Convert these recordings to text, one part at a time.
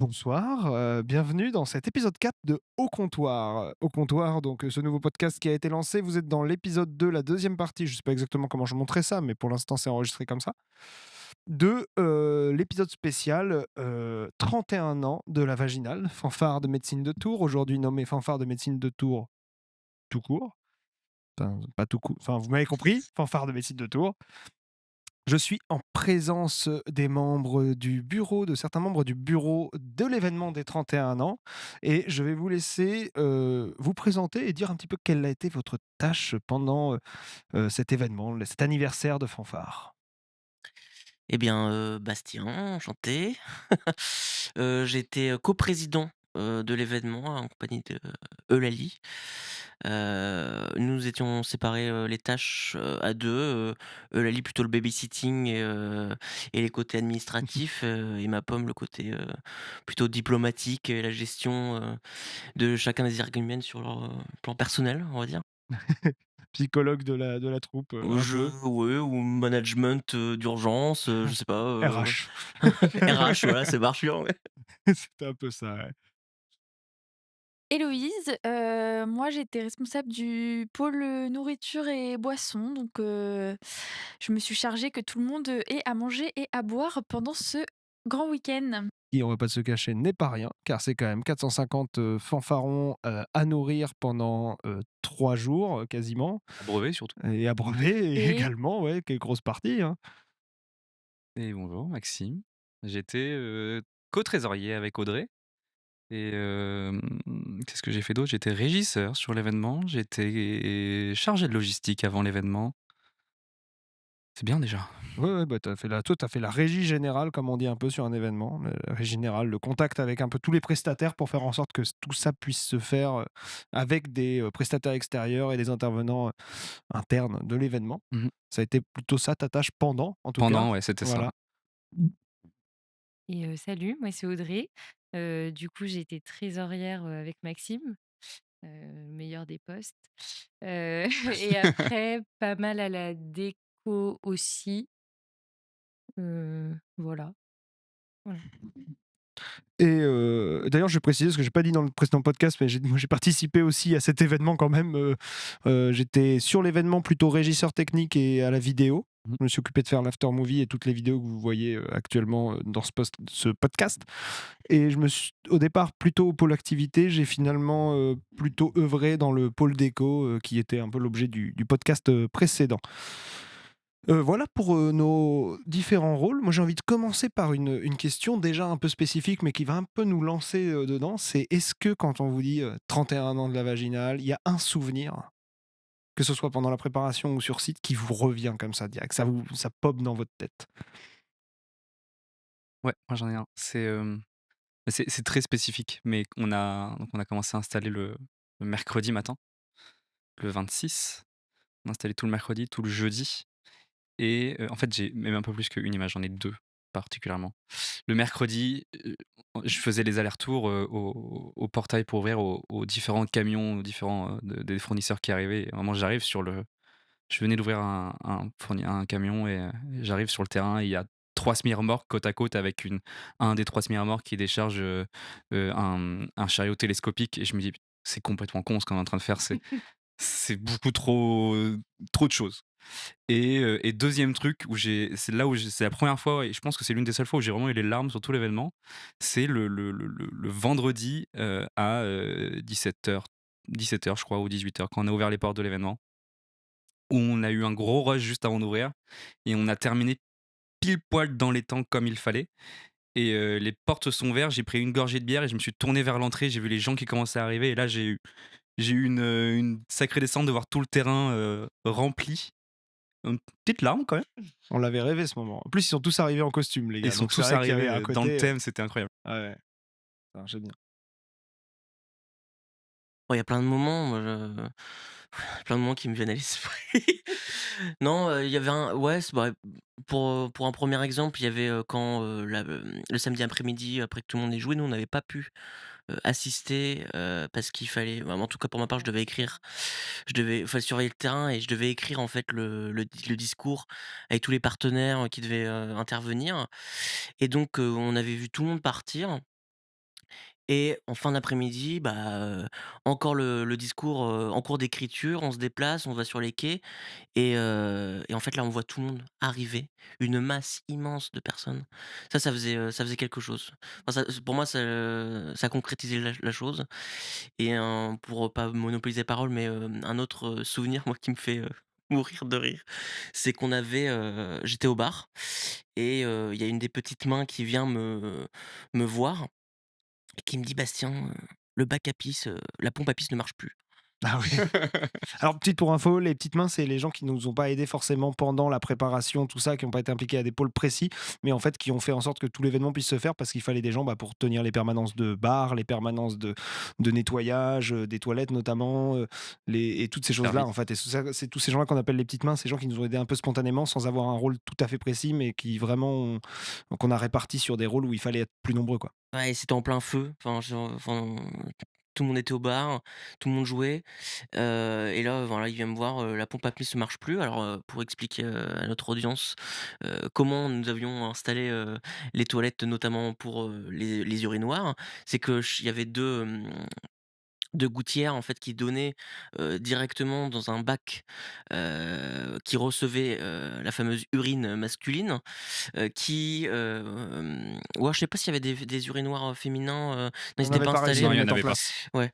bonsoir, bienvenue dans cet épisode 4 de Au comptoir. Au comptoir, donc ce nouveau podcast qui a été lancé, vous êtes dans l'épisode 2, la deuxième partie, je ne sais pas exactement comment je montrerai ça, mais pour l'instant c'est enregistré comme ça, de l'épisode spécial 31 ans de la vaginale, fanfare de médecine de Tours, aujourd'hui nommé fanfare de médecine de Tours tout court, enfin pas tout court, enfin vous m'avez compris, fanfare de médecine de Tours. Je suis en présence des membres du bureau, de certains membres du bureau de l'événement des 31 ans. Et je vais vous laisser vous présenter et dire un petit peu quelle a été votre tâche pendant cet événement, cet anniversaire de Fanfare. Eh bien, Bastien, enchanté. J'étais, coprésident, de l'événement en compagnie de Eulalie. Nous étions séparés, les tâches, à 2. Eulalie plutôt le babysitting et les côtés administratifs, et ma pomme le côté, plutôt diplomatique et la gestion, de chacun des arguments sur leur, plan personnel, on va dire. Psychologue de la troupe, un Je peu. Ouais, ou management, d'urgence, je sais pas, RH. RH, voilà, c'est marche bien, ouais. C'était un peu ça, ouais. Héloïse, moi j'étais responsable du pôle, nourriture et boissons donc je me suis chargée que tout le monde, ait à manger et à boire pendant ce grand week-end. Qui, on va pas se le cacher, n'est pas rien, car c'est quand même 450 fanfarons à nourrir pendant 3 jours, quasiment. Brevet surtout. Et abreuver Et également, ouais, quelle grosse partie, hein. Et bonjour Maxime. J'étais, co-trésorier avec Audrey et qu'est-ce que j'ai fait d'autre? J'étais régisseur sur l'événement, j'étais chargé de logistique avant l'événement. C'est bien déjà. Ouais, ouais, bah, tu fait la régie générale, comme on dit un peu sur un événement, la régie générale, le contact avec un peu tous les prestataires pour faire en sorte que tout ça puisse se faire, avec des, prestataires extérieurs et des intervenants, internes de l'événement. Mmh. Ça a été plutôt ça ta tâche pendant, en tout cas? Pendant, ouais, c'était ça. Voilà. Salut, moi c'est Audrey. Du coup, j'ai été trésorière, avec Maxime, meilleur des postes. Et après, pas mal à la déco aussi. Voilà, voilà. Et d'ailleurs, je vais préciser, ce que j'ai pas dit dans le précédent podcast, mais moi, j'ai participé aussi à cet événement quand même. J'étais sur l'événement plutôt régisseur technique et à la vidéo. Mmh. Je me suis occupé de faire l'after movie et toutes les vidéos que vous voyez actuellement dans ce podcast. Et au départ, plutôt au pôle activité, j'ai finalement plutôt œuvré dans le pôle déco, qui était un peu l'objet du podcast précédent. Voilà pour, nos différents rôles. Moi, j'ai envie de commencer par une question déjà un peu spécifique, mais qui va un peu nous lancer, dedans. C'est est-ce que quand on vous dit, 31 ans de la vaginale, il y a un souvenir, que ce soit pendant la préparation ou sur site, qui vous revient comme ça direct, ça pop dans votre tête? Ouais, moi j'en ai un. C'est très spécifique, mais on a commencé à installer le mercredi matin, le 26. On a installé tout le mercredi, tout le jeudi. Et en fait, j'ai même un peu plus qu'une image, j'en ai 2 particulièrement. Le mercredi, je faisais les allers-retours, au portail pour ouvrir aux différents camions, aux différents, des fournisseurs qui arrivaient. Et vraiment, je venais d'ouvrir un camion et j'arrive sur le terrain et il y a 3 semi-remorques côte à côte avec un des 3 semi-remorques qui décharge, un chariot télescopique et je me dis: «C'est complètement con ce qu'on est en train de faire, c'est beaucoup trop de choses». Et 2e truc où c'est la première fois et je pense que c'est l'une des seules fois où j'ai vraiment eu les larmes sur tout l'événement. C'est le vendredi, à 17h je crois ou 18h quand on a ouvert les portes de l'événement, où on a eu un gros rush juste avant d'ouvrir et on a terminé pile poil dans les temps comme il fallait et les portes se sont ouvertes, j'ai pris une gorgée de bière et je me suis tourné vers l'entrée, j'ai vu les gens qui commençaient à arriver et là j'ai eu une sacrée descente de voir tout le terrain, rempli. Une petite larme quand même. On l'avait rêvé ce moment. En plus, ils sont tous arrivés en costume, les Et ils gars, sont donc c'est tous vrai qu'il y avait arrivés, un dans le côté, thème, c'était incroyable. ouais, ouais, ça marchait bien. Bon, il y a plein de moments, moi je plein de moments qui me viennent à l'esprit. Non, il y avait un ouais, c'est bah, pour un premier exemple, il y avait, quand, le samedi après-midi, après que tout le monde ait joué, nous on n'avait pas pu, assister, parce qu'il fallait bah, en tout cas pour ma part, je devais écrire. Fallait surveiller le terrain et je devais écrire en fait le discours avec tous les partenaires, qui devaient, intervenir et donc on avait vu tout le monde partir Et en fin d'après-midi, encore le discours, en cours d'écriture, on se déplace, on va sur les quais et en fait, là, on voit tout le monde arriver, une masse immense de personnes. Ça faisait quelque chose. Enfin, ça pour moi, ça concrétisait la chose et pour pas monopoliser la parole, mais un autre, souvenir, moi, qui me fait, mourir de rire, c'est j'étais au bar et il y a une des petites mains qui vient me voir et qui me dit: «Bastien, le bac à pisse, la pompe à pisse ne marche plus». Ah oui. Alors, petite pour info, les petites mains, c'est les gens qui nous ont pas aidés forcément pendant la préparation, tout ça, qui ont pas été impliqués à des pôles précis, mais en fait qui ont fait en sorte que tout l'événement puisse se faire parce qu'il fallait des gens pour tenir les permanences de bar, les permanences de nettoyage, des toilettes notamment, et toutes ces choses-là Service. en fait. Et c'est tous ces gens-là qu'on appelle les petites mains, ces gens qui nous ont aidés un peu spontanément sans avoir un rôle tout à fait précis, mais qui vraiment qu'on a réparti sur des rôles où il fallait être plus nombreux, quoi. Ouais, et c'était en plein feu, tout le monde était au bar, tout le monde jouait, et là, voilà, il vient me voir, la pompe à pisse ne marche plus. Alors, pour expliquer, à notre audience, comment nous avions installé, les toilettes, notamment pour, les urinoirs, c'est qu'il y avait 2 gouttières en fait qui donnaient, directement dans un bac, qui recevait, la fameuse urine masculine, ou alors je sais pas s'il y avait des urinoirs, féminins, non, ils On étaient avait pas pas réussi installés. à Non, les il y en mettre en avait pas. place. Ouais,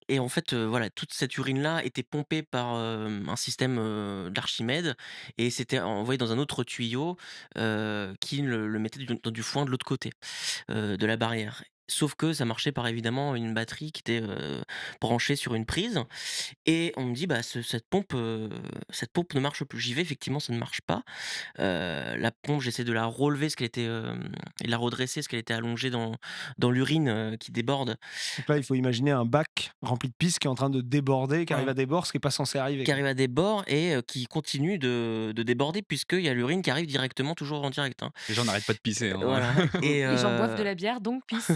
et en fait, voilà, toute cette urine-là était pompée par, un système, d'Archimède et c'était envoyé dans un autre tuyau, qui le mettait dans du foin de l'autre côté, de la barrière. Sauf que ça marchait par évidemment une batterie qui était, branchée sur une prise et on me dit: «Bah, cette pompe ne marche plus». J'y vais, effectivement, ça ne marche pas. La pompe, j'essaie de la relever parce qu'elle était, et de la redresser parce qu'elle était allongée dans l'urine, qui déborde. Donc là, il faut imaginer un bac rempli de pisse qui est en train de déborder, qui arrive Ouais. à débord, ce qui est pas censé arriver, Qui quoi. arrive à des bords et qui continue de déborder puisqu'il y a l'urine qui arrive directement, toujours en direct, hein. Les gens n'arrêtent pas de pisser, hein. Voilà et Les gens boivent de la bière, donc pissent.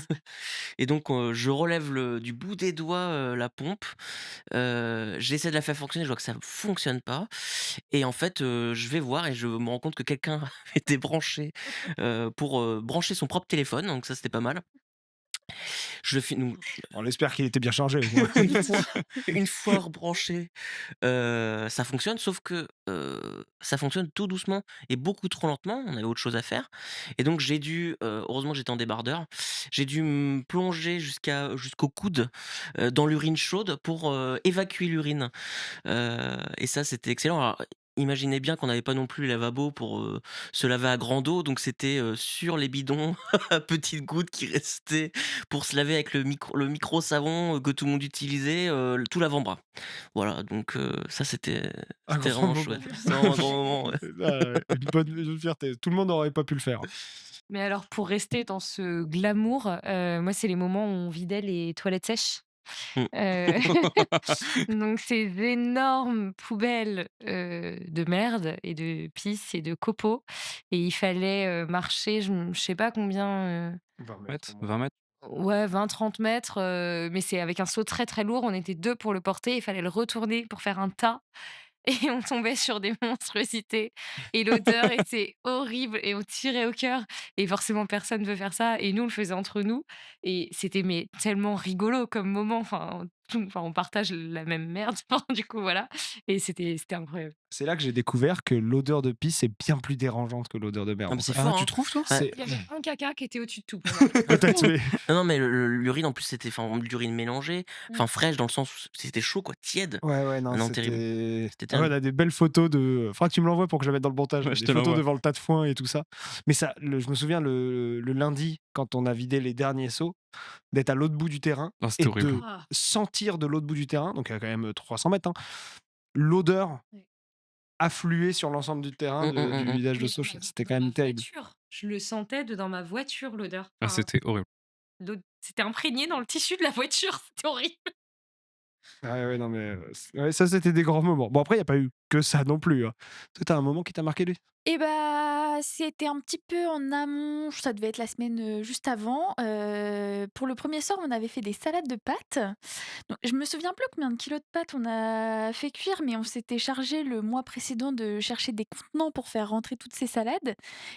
et donc je relève du bout des doigts, la pompe, j'essaie de la faire fonctionner, je vois que ça ne fonctionne pas et en fait, je vais voir et je me rends compte que quelqu'un était branché, pour, brancher son propre téléphone, donc ça, c'était pas mal. Je le fi donc On espère qu'il était bien chargé, au moins. une fois une fois rebranché, ça fonctionne, sauf que, ça fonctionne tout doucement et beaucoup trop lentement. On avait autre chose à faire et donc j'ai dû, heureusement que j'étais en débardeur, j'ai dû me plonger jusqu'au coude, dans l'urine chaude pour, évacuer l'urine, et ça, c'était excellent. Alors, imaginez bien qu'on n'avait pas non plus les lavabos pour, se laver à grande eau, donc c'était, sur les bidons à petites gouttes qui restaient pour se laver avec le micro savon, que tout le monde utilisait, tout l'avant-bras. Voilà, donc ça, Un c'était grand vraiment moment. chouette. C'était vraiment un grand moment, ouais. Une fierté. Tout le monde n'aurait pas pu le faire. Mais alors, pour rester dans ce glamour, moi, c'est les moments où on vidait les toilettes sèches. Mmh. Heu, donc ces énormes poubelles, de merde et de pisse et de copeaux et il fallait, marcher, je sais pas combien, 20 mètres au Mètres, moins. 20 mètres. ouais 20-30 mètres, mais c'est avec un seau très, très lourd. On était 2 pour le porter, il fallait le retourner pour faire un tas et on tombait sur des monstruosités et l'odeur était horrible et on tirait au cœur et forcément personne veut faire ça et nous on le faisait entre nous et c'était mais tellement rigolo comme moment, enfin on partage la même merde, enfin, du coup voilà et c'était incroyable. C'est là que j'ai découvert que l'odeur de pisse est bien plus dérangeante que l'odeur de merde, Ah, en mais c'est fait. fort, Tu hein. trouves, toi? Bah, C'est Il y avait un caca qui était au-dessus de tout pour moi. peut-être, mais non, non, mais l'urine, en plus, c'était de l'urine mélangée, Mmh. enfin fraîche dans le sens où c'était chaud, quoi, tiède. ouais, ouais, Ah non, non, terrible. c'était C'était ah ouais, terrible. on a des belles photos de faudra que tu me l'envoies pour que je la mette dans le montage, Ouais, là, je des te photos l'envoie. devant le tas de foin et tout ça. Mais ça, je me souviens le lundi, quand on a vidé les derniers seaux, d'être à l'autre bout du terrain Non, et c'était horrible. de Ah! sentir de l'autre bout du terrain, donc il y a quand même 300 mètres, hein, l'odeur Ouais. affluer sur l'ensemble du terrain Mmh, mmh, du mmh, mmh. vidage de Mais seaux. dans C'était quand dans ma même terrible. voiture, je le sentais dans ma voiture l'odeur. Ah, c'était horrible. C'était imprégné dans le tissu de la voiture, c'était horrible. Ouais, ouais, non, mais ouais, ça, c'était des grands moments. Bon, après, il y a pas eu que ça non plus. Hein. Toi, t'as un moment qui t'a marqué, lui? Et bah, c'était un petit peu en amont, ça devait être la semaine, juste avant. Pour le premier soir, on avait fait des salades de pâtes. Donc je me souviens plus combien de kilos de pâtes on a fait cuire, mais on s'était chargé le mois précédent de chercher des contenants pour faire rentrer toutes ces salades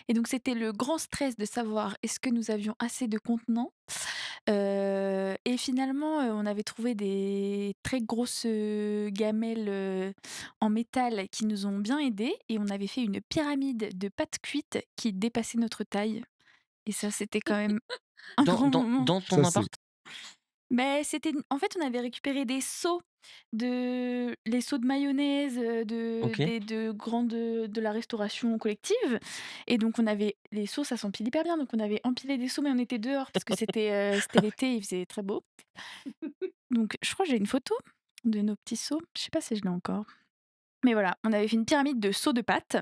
et donc c'était le grand stress de savoir est-ce que nous avions assez de contenants? Et finalement, on avait trouvé des très grosses, gamelles, en métal qui nous ont bien aidés et on avait fait une pyramide de pâtes cuites qui dépassait notre taille et ça, c'était quand même un Dans grand dans moment. dans Ça, ton c'est appart? Mais c'était en fait, on avait récupéré des seaux les seaux de mayonnaise, OK. de grandes, de la restauration collective et donc on avait les seaux, ça s'empile hyper bien, donc on avait empilé des seaux, mais on était dehors parce que c'était l'été, il faisait très beau. Donc je crois que j'ai une photo de nos petits seaux, je sais pas si je l'ai encore. Mais voilà, on avait fait une pyramide de seaux de pâtes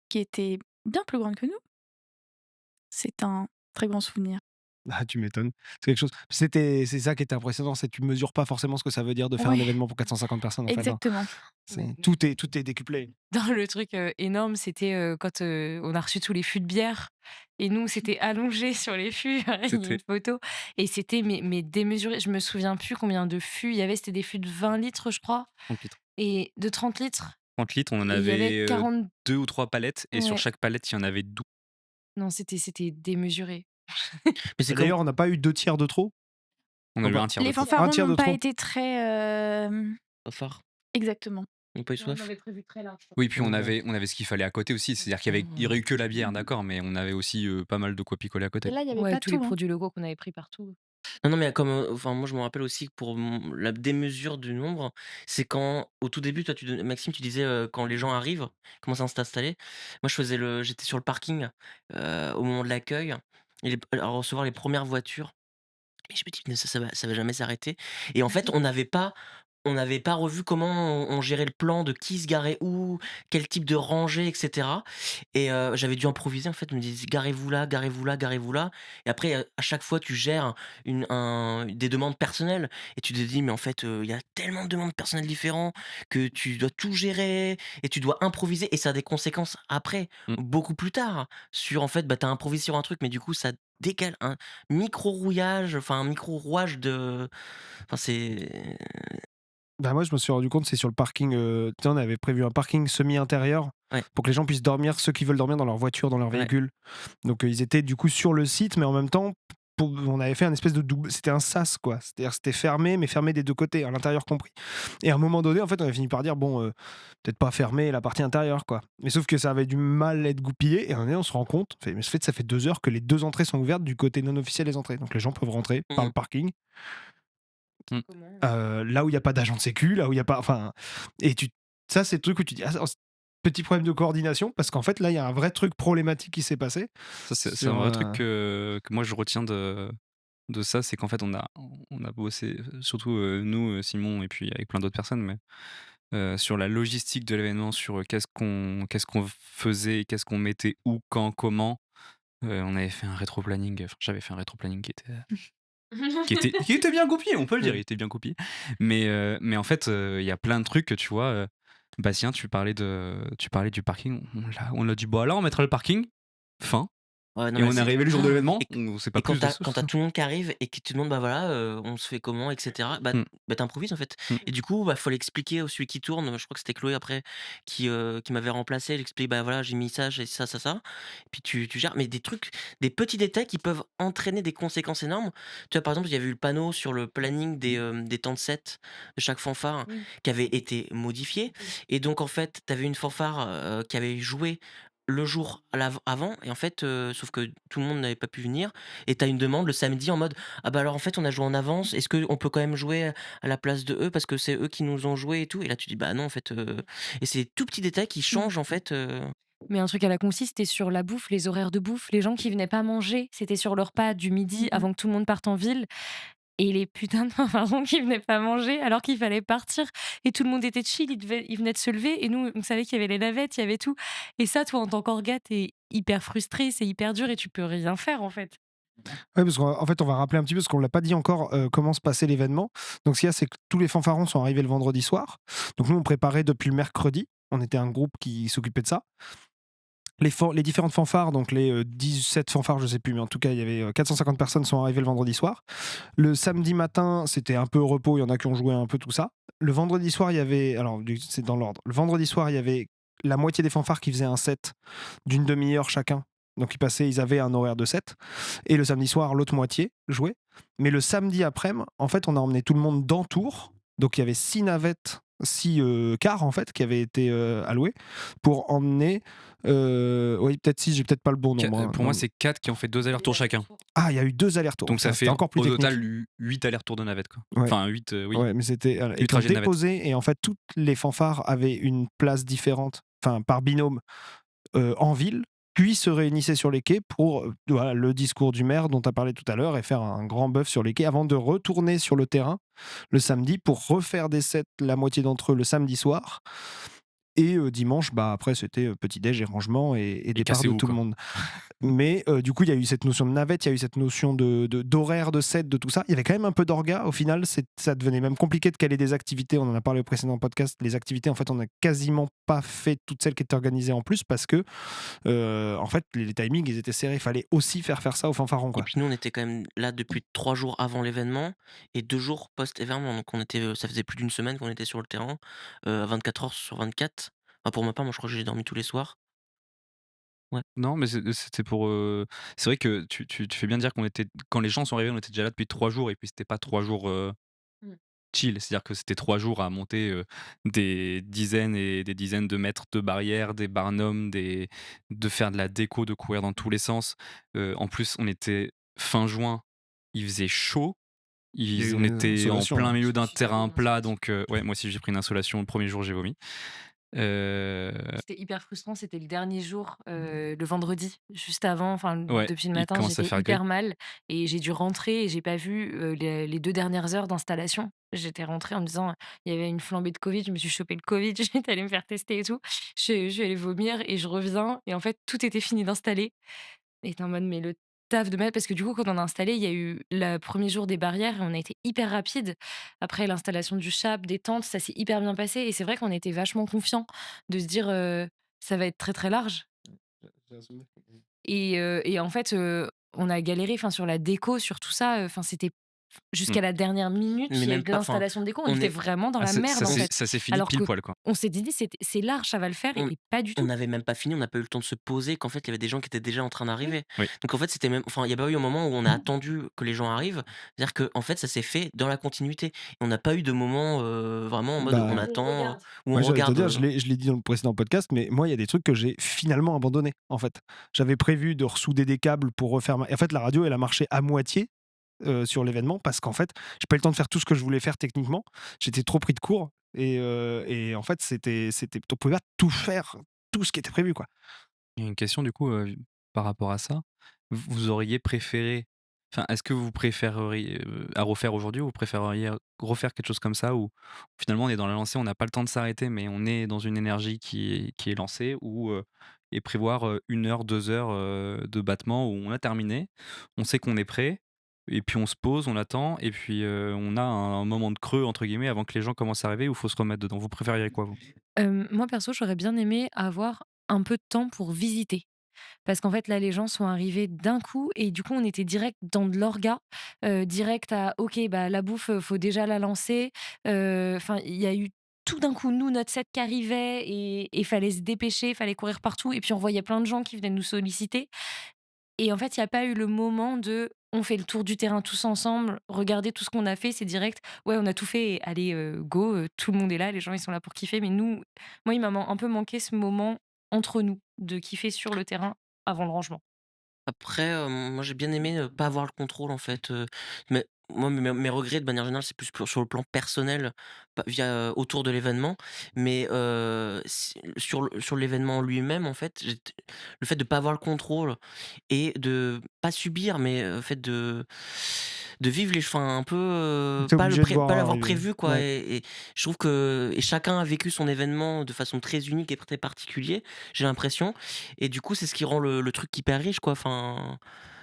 qui était bien plus grande que nous. C'est un très grand souvenir. Ah, tu m'étonnes. C'est quelque chose c'est ça qui était impressionnant, c'est que tu mesures pas forcément ce que ça veut dire de faire un Ouais, événement pour 450 personnes, en fait, hein. exactement. Mais C'est tout est décuplé. dans le truc, énorme, c'était, quand, on a reçu tous les fûts de bière et nous, on s'était allongés sur les fûts. Il y a une C'était photo et c'était mais démesuré. Je me souviens plus combien de fûts il y avait. C'était des fûts de 20 litres, je crois 30 litres. et de 30 litres 30 litres, on en et il y avait avait 40. 2 ou 3 palettes et sur Ouais, chaque palette, il y en avait 12. non, c'était démesuré. Mais c'est Bah, comme d'ailleurs, on n'a pas eu 2 tiers de trop? On a Non, eu pas un tiers de Les trop. un fanfarons tiers n'ont de pas trop? été très, phare, exactement. ils ont pas eu Non, on soif? avait prévu très large, je crois. Oui, puis on Ouais. avait ce qu'il fallait à côté aussi. C'est-à-dire il y aurait eu que la bière, d'accord, mais on avait aussi pas mal de quoi picoler à Et côté. là, il y avait Ouais, pas tous les tout, hein. produits locaux qu'on avait pris partout. Non, non, mais comme, enfin, moi, je me rappelle aussi que pour la démesure du nombre, c'est quand, au tout début, toi, Maxime, tu disais quand les gens arrivent, commencent à s'installer. Moi, j'étais sur le parking au moment de l'accueil, et à recevoir les premières voitures. Et je me dis: «Mais ça va jamais s'arrêter», et en fait, on n'avait pas revu comment on gérait le plan de qui se garait où, quel type de rangée et cetera, et j'avais dû improviser en fait. Je me disais: «Garez-vous là, garez-vous là, garez-vous là», et après, à chaque fois tu gères des demandes personnelles et tu te dis: «Mais en fait, il y a tellement de demandes personnelles différentes que tu dois tout gérer et tu dois improviser», et ça a des conséquences après, Mm. beaucoup plus tard sur en fait, bah, tu as improvisé sur un truc mais du coup ça décale un micro rouillage, enfin un micro rouage de, enfin c'est Bah, moi, je me suis rendu compte, c'est sur le parking, tu sais, on avait prévu un parking semi-intérieur ouais. pour que les gens puissent dormir, ceux qui veulent dormir dans leur voiture, dans leur Ouais. véhicule. Donc, ils étaient du coup sur le site, mais en même temps, on avait fait un espèce de double. C'était un sas, quoi. C'est-à-dire, c'était fermé, mais fermé des deux côtés, à l'intérieur compris. Et à un moment donné, en fait, on a fini par dire, bon, peut-être pas fermer la partie intérieure, quoi. Mais sauf que ça avait du mal à être goupillé. Et à un moment donné, on se rend compte, mais ça fait 2 heures que les deux entrées sont ouvertes du côté non officiel des entrées. Donc, les gens peuvent rentrer par Mmh. le parking. Mm. Comment Là où il y a pas d'agent de sécu, là où il y a pas, enfin, et ça, c'est le truc où tu dis: «Ah, petit problème de coordination», parce qu'en fait, là, il y a un vrai truc problématique qui s'est passé Ça, c'est un sur, vrai truc que moi je retiens de ça, c'est qu'en fait on a bossé, surtout nous, Simon et puis avec plein d'autres personnes, mais sur la logistique de l'événement, sur qu'est-ce qu'on faisait, qu'est-ce qu'on mettait où, quand, comment. On avait fait un rétro-planning, enfin j'avais fait un rétro-planning qui était bien goupillé, on peut le dire, il était bien goupillé. Mais en fait, il y a plein de trucs que tu vois. Bastien, tu parlais du parking. On a dit, bah là, on mettra le parking. Fin. Ouais, non, Et mais on est c'est arrivé le jour de l'événement. et On sait et pas plus de ça. quand tu tout le monde qui arrive et qui te demande: «Bah, voilà, on se fait comment?» et cetera, bah, Mm, tu improvises, en fait, mm. et du coup, bah, faut l'expliquer au celui qui tourne. Je crois que c'était Chloé après qui m'avait remplacé. Elle explique: «Bah, voilà, j'ai mis ça, j'ai ça, ça, ça», puis tu gères, mais des trucs, des petits détails qui peuvent entraîner des conséquences énormes. Tu vois, par exemple, il y avait eu le panneau sur le planning des temps de set de chaque fanfare Oui. qui avait été modifié, et donc en fait, tu avais une fanfare, qui avait joué le jour avant, et en fait, sauf que tout le monde n'avait pas pu venir, et tu as une demande le samedi en mode: «Ah bah, alors en fait on a joué en avance, est-ce qu'on peut quand même jouer à la place de eux parce que c'est eux qui nous ont joué et tout?» Et là tu dis: «Bah non en fait», et c'est des tout petits détails qui Mmh. changent en fait, Mais un truc à la concis, c'était sur la bouffe, les horaires de bouffe, les gens qui venaient pas manger, c'était sur leur repas du midi avant que tout le monde parte en ville et les putains de fanfarons qui venaient pas manger alors qu'il fallait partir et tout le monde était chill, ils venaient de se lever et nous, on savait qu'il y avait les navettes, il y avait tout et ça, toi, en tant qu'orga, tu hyper frustré, c'est hyper dur et tu peux rien faire, en fait. Ouais, parce qu'en fait, on va rappeler un petit peu, parce qu'on ne l'a pas dit encore, comment se passait l'événement. Donc, ce qu'il y a, c'est que tous les fanfarons sont arrivés le vendredi soir. Donc, nous, on préparait depuis le mercredi. On était un groupe qui s'occupait de ça. Les différentes fanfares, donc les 17 fanfares, je sais plus, mais en tout cas, il y avait 450 personnes sont arrivées le vendredi soir. Le samedi matin, c'était un peu repos, il y en a qui ont joué un peu tout ça. Le vendredi soir, il y avait, alors c'est dans l'ordre, le vendredi soir, il y avait la moitié des fanfares qui faisaient un set d'une demi-heure chacun. Donc ils avaient un horaire de set. Et le samedi soir, l'autre moitié jouait. Mais le samedi après-midi, en fait, on a emmené tout le monde dans Tours. Donc il y avait 6 navettes, 6 cars en fait, qui avaient été alloués pour emmener. Oui, peut-être 6, j'ai peut-être pas le bon nombre. Hein. Pour moi, c'est 4 qui ont fait 2 allers-retours chacun. Ah, il y a eu 2 allers-retours. Donc ça c'était fait encore plus au technique. total 8 allers-retours de navette. Quoi. Ouais. Enfin, 8, oui. Ouais, mais c'était. Ils ont trajets de navette. déposé et en fait, toutes les fanfares avaient une place différente, enfin par binôme, en ville, puis se réunissaient sur les quais pour voilà, le discours du maire dont tu as parlé tout à l'heure et faire un grand bœuf sur les quais avant de retourner sur le terrain le samedi pour refaire des sets, la moitié d'entre eux le samedi soir. Et dimanche, bah, après, c'était petit-déj et rangement et départ de cassez-vous, tout le quoi. monde. Mais du coup, il y a eu cette notion de navette, il y a eu cette notion d'horaire, de set, de tout ça. Il y avait quand même un peu d'orga. Au final, ça devenait même compliqué de caler des activités. On en a parlé au précédent podcast. Les activités, en fait, on n'a quasiment pas fait toutes celles qui étaient organisées en plus parce que, en fait, les timings, ils étaient serrés. Il fallait aussi faire ça aux fanfarons, Et quoi. puis nous, on était quand même là depuis 3 jours avant l'événement et 2 jours post-événement. Donc on était, ça faisait plus d'une semaine qu'on était sur le terrain, à 24 heures sur 24. Enfin, pour ma part, moi, je crois que j'ai dormi tous les soirs. Ouais. Non, mais c'était pour. C'est vrai que tu fais bien de dire qu'on était. Quand les gens sont arrivés, on était déjà là depuis 3 jours et puis c'était pas 3 jours Mmh. chill. C'est-à-dire que c'était 3 jours à monter des dizaines et des dizaines de mètres de barrières, des barnums, de faire de la déco, de courir dans tous les sens. En plus, on était fin juin, il faisait chaud. Il y a eu On une était en insolation, plein hein. milieu d'un Super terrain bien, plat, ça. donc ouais, moi aussi j'ai pris une insolation. Le premier jour, j'ai vomi. C'était hyper frustrant, c'était le dernier jour, le vendredi, juste avant, enfin Ouais, depuis le il matin, commence à j'étais faire gris. hyper mal et j'ai dû rentrer et j'ai pas vu, les 2 dernières heures d'installation. J'étais rentrée en me disant, il y avait une flambée de Covid, je me suis chopé le Covid, j'étais allée me faire tester et tout. Je suis allée vomir et je reviens et en fait, tout était fini d'installer. Et tu en mode: «Mais le taf de malade» parce que du coup, quand on a installé, il y a eu le premier jour des barrières et on a été hyper rapide. Après l'installation du chap, des tentes, ça s'est hyper bien passé et c'est vrai qu'on était vachement confiants de se dire, «Ça va être très, très large» et en fait, on a galéré, enfin, sur la déco, sur tout ça, enfin, c'était Mmh. jusqu'à la dernière minute, Mais il y a même eu de pas, enfin, l'installation de déco, on on était est vraiment dans Ah, la merde, en fait. ça s'est fini Alors pile que poil, quoi. on s'était dit: «C'est large, ça va le faire» on et pas du on tout. n'avait même pas fini, on n'a pas eu le temps de se poser, qu'en fait, il y avait des gens qui étaient déjà en train Oui. d'arriver. Oui. Donc en fait, c'était même, enfin, il y a pas eu un moment où on a attendu que les gens arrivent. C'est-à-dire qu'en fait, ça s'est fait dans la continuité. Et on n'a pas eu de moment, vraiment en mode on Bah, Où on attend, regarde. où moi, on j'allais te regarde, dire, je l'ai dit dans le précédent podcast, mais moi, il y a des trucs que j'ai finalement abandonnés, en fait. J'avais prévu de ressouder des câbles pour refaire et en fait, la radio, elle a marché à moitié sur l'événement parce qu'en fait, j'ai pas eu le temps de faire tout ce que je voulais faire techniquement. J'étais trop pris de court et en fait, on pouvait pas tout faire, tout ce qui était prévu, quoi. Il y a une question du coup, par rapport à ça. Vous auriez préféré enfin, est-ce que vous préféreriez, à refaire aujourd'hui ou vous préféreriez refaire quelque chose comme ça où finalement on est dans la lancée, on n'a pas le temps de s'arrêter, mais on est dans une énergie qui est lancée ou, et prévoir, 1 heure, 2 heures, de battement où on a terminé, on sait qu'on est prêt et puis on se pose, on attend et puis, on a un moment de «creux» entre guillemets avant que les gens commencent à arriver où il faut se remettre dedans. Vous préfériez quoi vous? Moi perso, j'aurais bien aimé avoir un peu de temps pour visiter. Parce qu'en fait, là, les gens sont arrivés d'un coup et du coup, on était direct dans de l'orga, direct à OK, bah, la bouffe, faut déjà la lancer. Enfin, il y a eu tout d'un coup, nous, notre set qui arrivait et fallait se dépêcher, fallait courir partout et puis on voyait plein de gens qui venaient nous solliciter et en fait, il y a pas eu le moment de: «On fait le tour du terrain tous ensemble, regardez tout ce qu'on a fait». C'est direct: «Ouais, on a tout fait, allez, go, tout le monde est là, les gens, ils sont là pour kiffer». Mais nous, moi, il m'a un peu manqué ce moment entre nous, de kiffer sur le terrain avant le rangement. Après, moi j'ai bien aimé, pas avoir le contrôle en fait, mais moi mes regrets de manière générale, c'est plus sur le plan personnel, pas via autour de l'événement, mais si sur l'événement lui-même en fait, le fait de pas avoir le contrôle et de pas subir, mais le fait de vivre les enfin un peu, Tu obligé de pas voir l'avoir arriver. prévu quoi Ouais. et je trouve que chacun a vécu son événement de façon très unique et très particulier, j'ai l'impression et du coup, c'est ce qui rend le truc hyper riche, quoi. Enfin,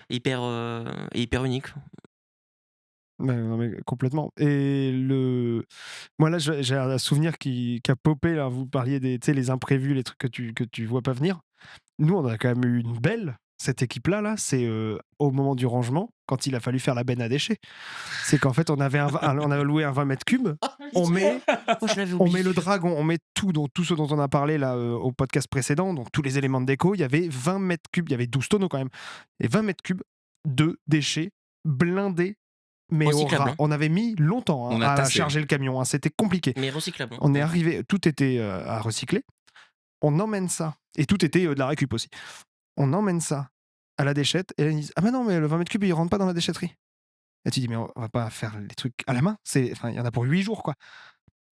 et hyper unique. Non, mais complètement. Et moi là, j'ai un souvenir qui a popé là. Vous parliez des, tu sais, les imprévus, les trucs que tu vois pas venir. Nous, on a quand même eu une belle. Cette équipe-là, c'est au moment du rangement, quand il a fallu faire la benne à déchets. C'est qu'en fait, on avait loué un 20 mètres cubes. On met Moi, je l'avais On oublié. met le dragon, on met tout ce dont on a parlé là au podcast précédent, donc tous les éléments de déco. Il y avait 20 mètres cubes, il y avait 12 tonneaux quand même, et 20 mètres cubes de déchets blindés, mais au Recyclable, ras. hein. On avait mis longtemps On a à tassé, charger le camion, hein, c'était compliqué. Mais recyclable. On est arrivé, tout était à recycler. On emmène ça, et tout était de la récup aussi. On emmène ça à la déchette, et là, ils disent: ah bah non, mais le 20 mètres cubes il rentre pas dans la déchetterie. Et tu dis: mais on va pas faire les trucs à la main, il y en a pour 8 jours quoi.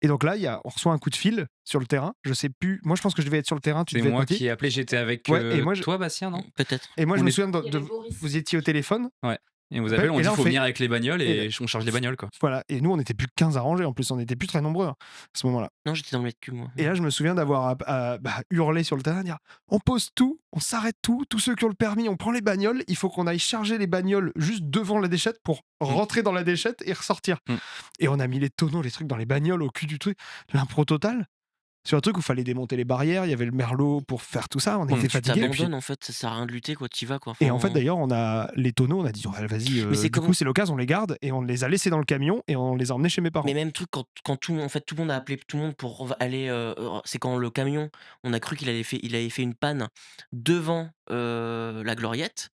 Et donc là, on reçoit un coup de fil sur le terrain. Je sais plus. Moi, je pense que je devais être sur le terrain. Tu C'est devais être moi Mati. qui ai appelé, j'étais avec Ouais, et moi, toi, Bastien, non? Peut-être. Et moi, je On me est- souviens Il y avait Boris. vous étiez au téléphone. Ouais. Et on vous Et appelle, on là, dit on faut fait- venir avec les bagnoles et on charge les bagnoles, quoi. Voilà. Et nous, on était plus que 15 à ranger. En plus, on était plus très nombreux à ce moment-là. Non, j'étais dans le mètre cube, moi. Et là, je me souviens d'avoir hurlé sur le terrain, dire: on pose tout, on s'arrête tout, tous ceux qui ont le permis, on prend les bagnoles. Il faut qu'on aille charger les bagnoles juste devant la déchette pour rentrer dans la déchette et ressortir. Et on a mis les tonneaux, les trucs dans les bagnoles au cul du truc. L'impro total. Sur un truc où il fallait démonter les barrières, il y avait le merlot pour faire tout ça, on était Tu fatigués. t'abandonnes, en fait, ça sert à rien de lutter, quoi. T'y vas, quoi. Et en fait, Enfin, d'ailleurs, on a les tonneaux, on a dit: ouais, vas-y, Mais c'est du coup, c'est l'occasion, on les garde, et on les a laissés dans le camion et on les a emmenés chez mes parents. Mais même truc quand tout le monde, en fait, tout le monde a appelé tout le monde pour aller. C'est quand le camion, on a cru qu'il avait fait une panne devant la gloriette,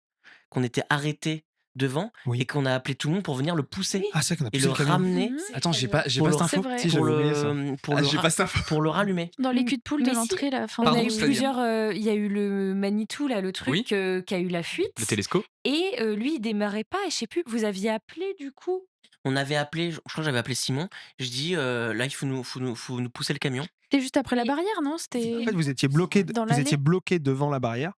qu'on était arrêté devant Oui. et qu'on a appelé tout le monde pour venir le pousser Ah, c'est vrai qu'on a et poussé le le camion. ramener Attends, j'ai pas pour cette le- info. vrai. Si, pour j'avais oublié ça. le pour Ah, le j'ai ra- pas cette info. pour le rallumer. Dans les culs de poule de Mais si. l'entrée, là. Enfin, On Pardon, a eu c'est-à-dire plusieurs. Il y a eu le Manitou, là, le truc Oui. qui a eu la fuite. Le télescope. Et lui, il démarrait pas. Et je sais plus, vous aviez appelé du coup. On avait appelé, je crois que j'avais appelé Simon. Je dis là, il faut nous pousser le camion. C'était juste après la barrière, non? C'était. En fait, vous étiez bloqué devant la barrière,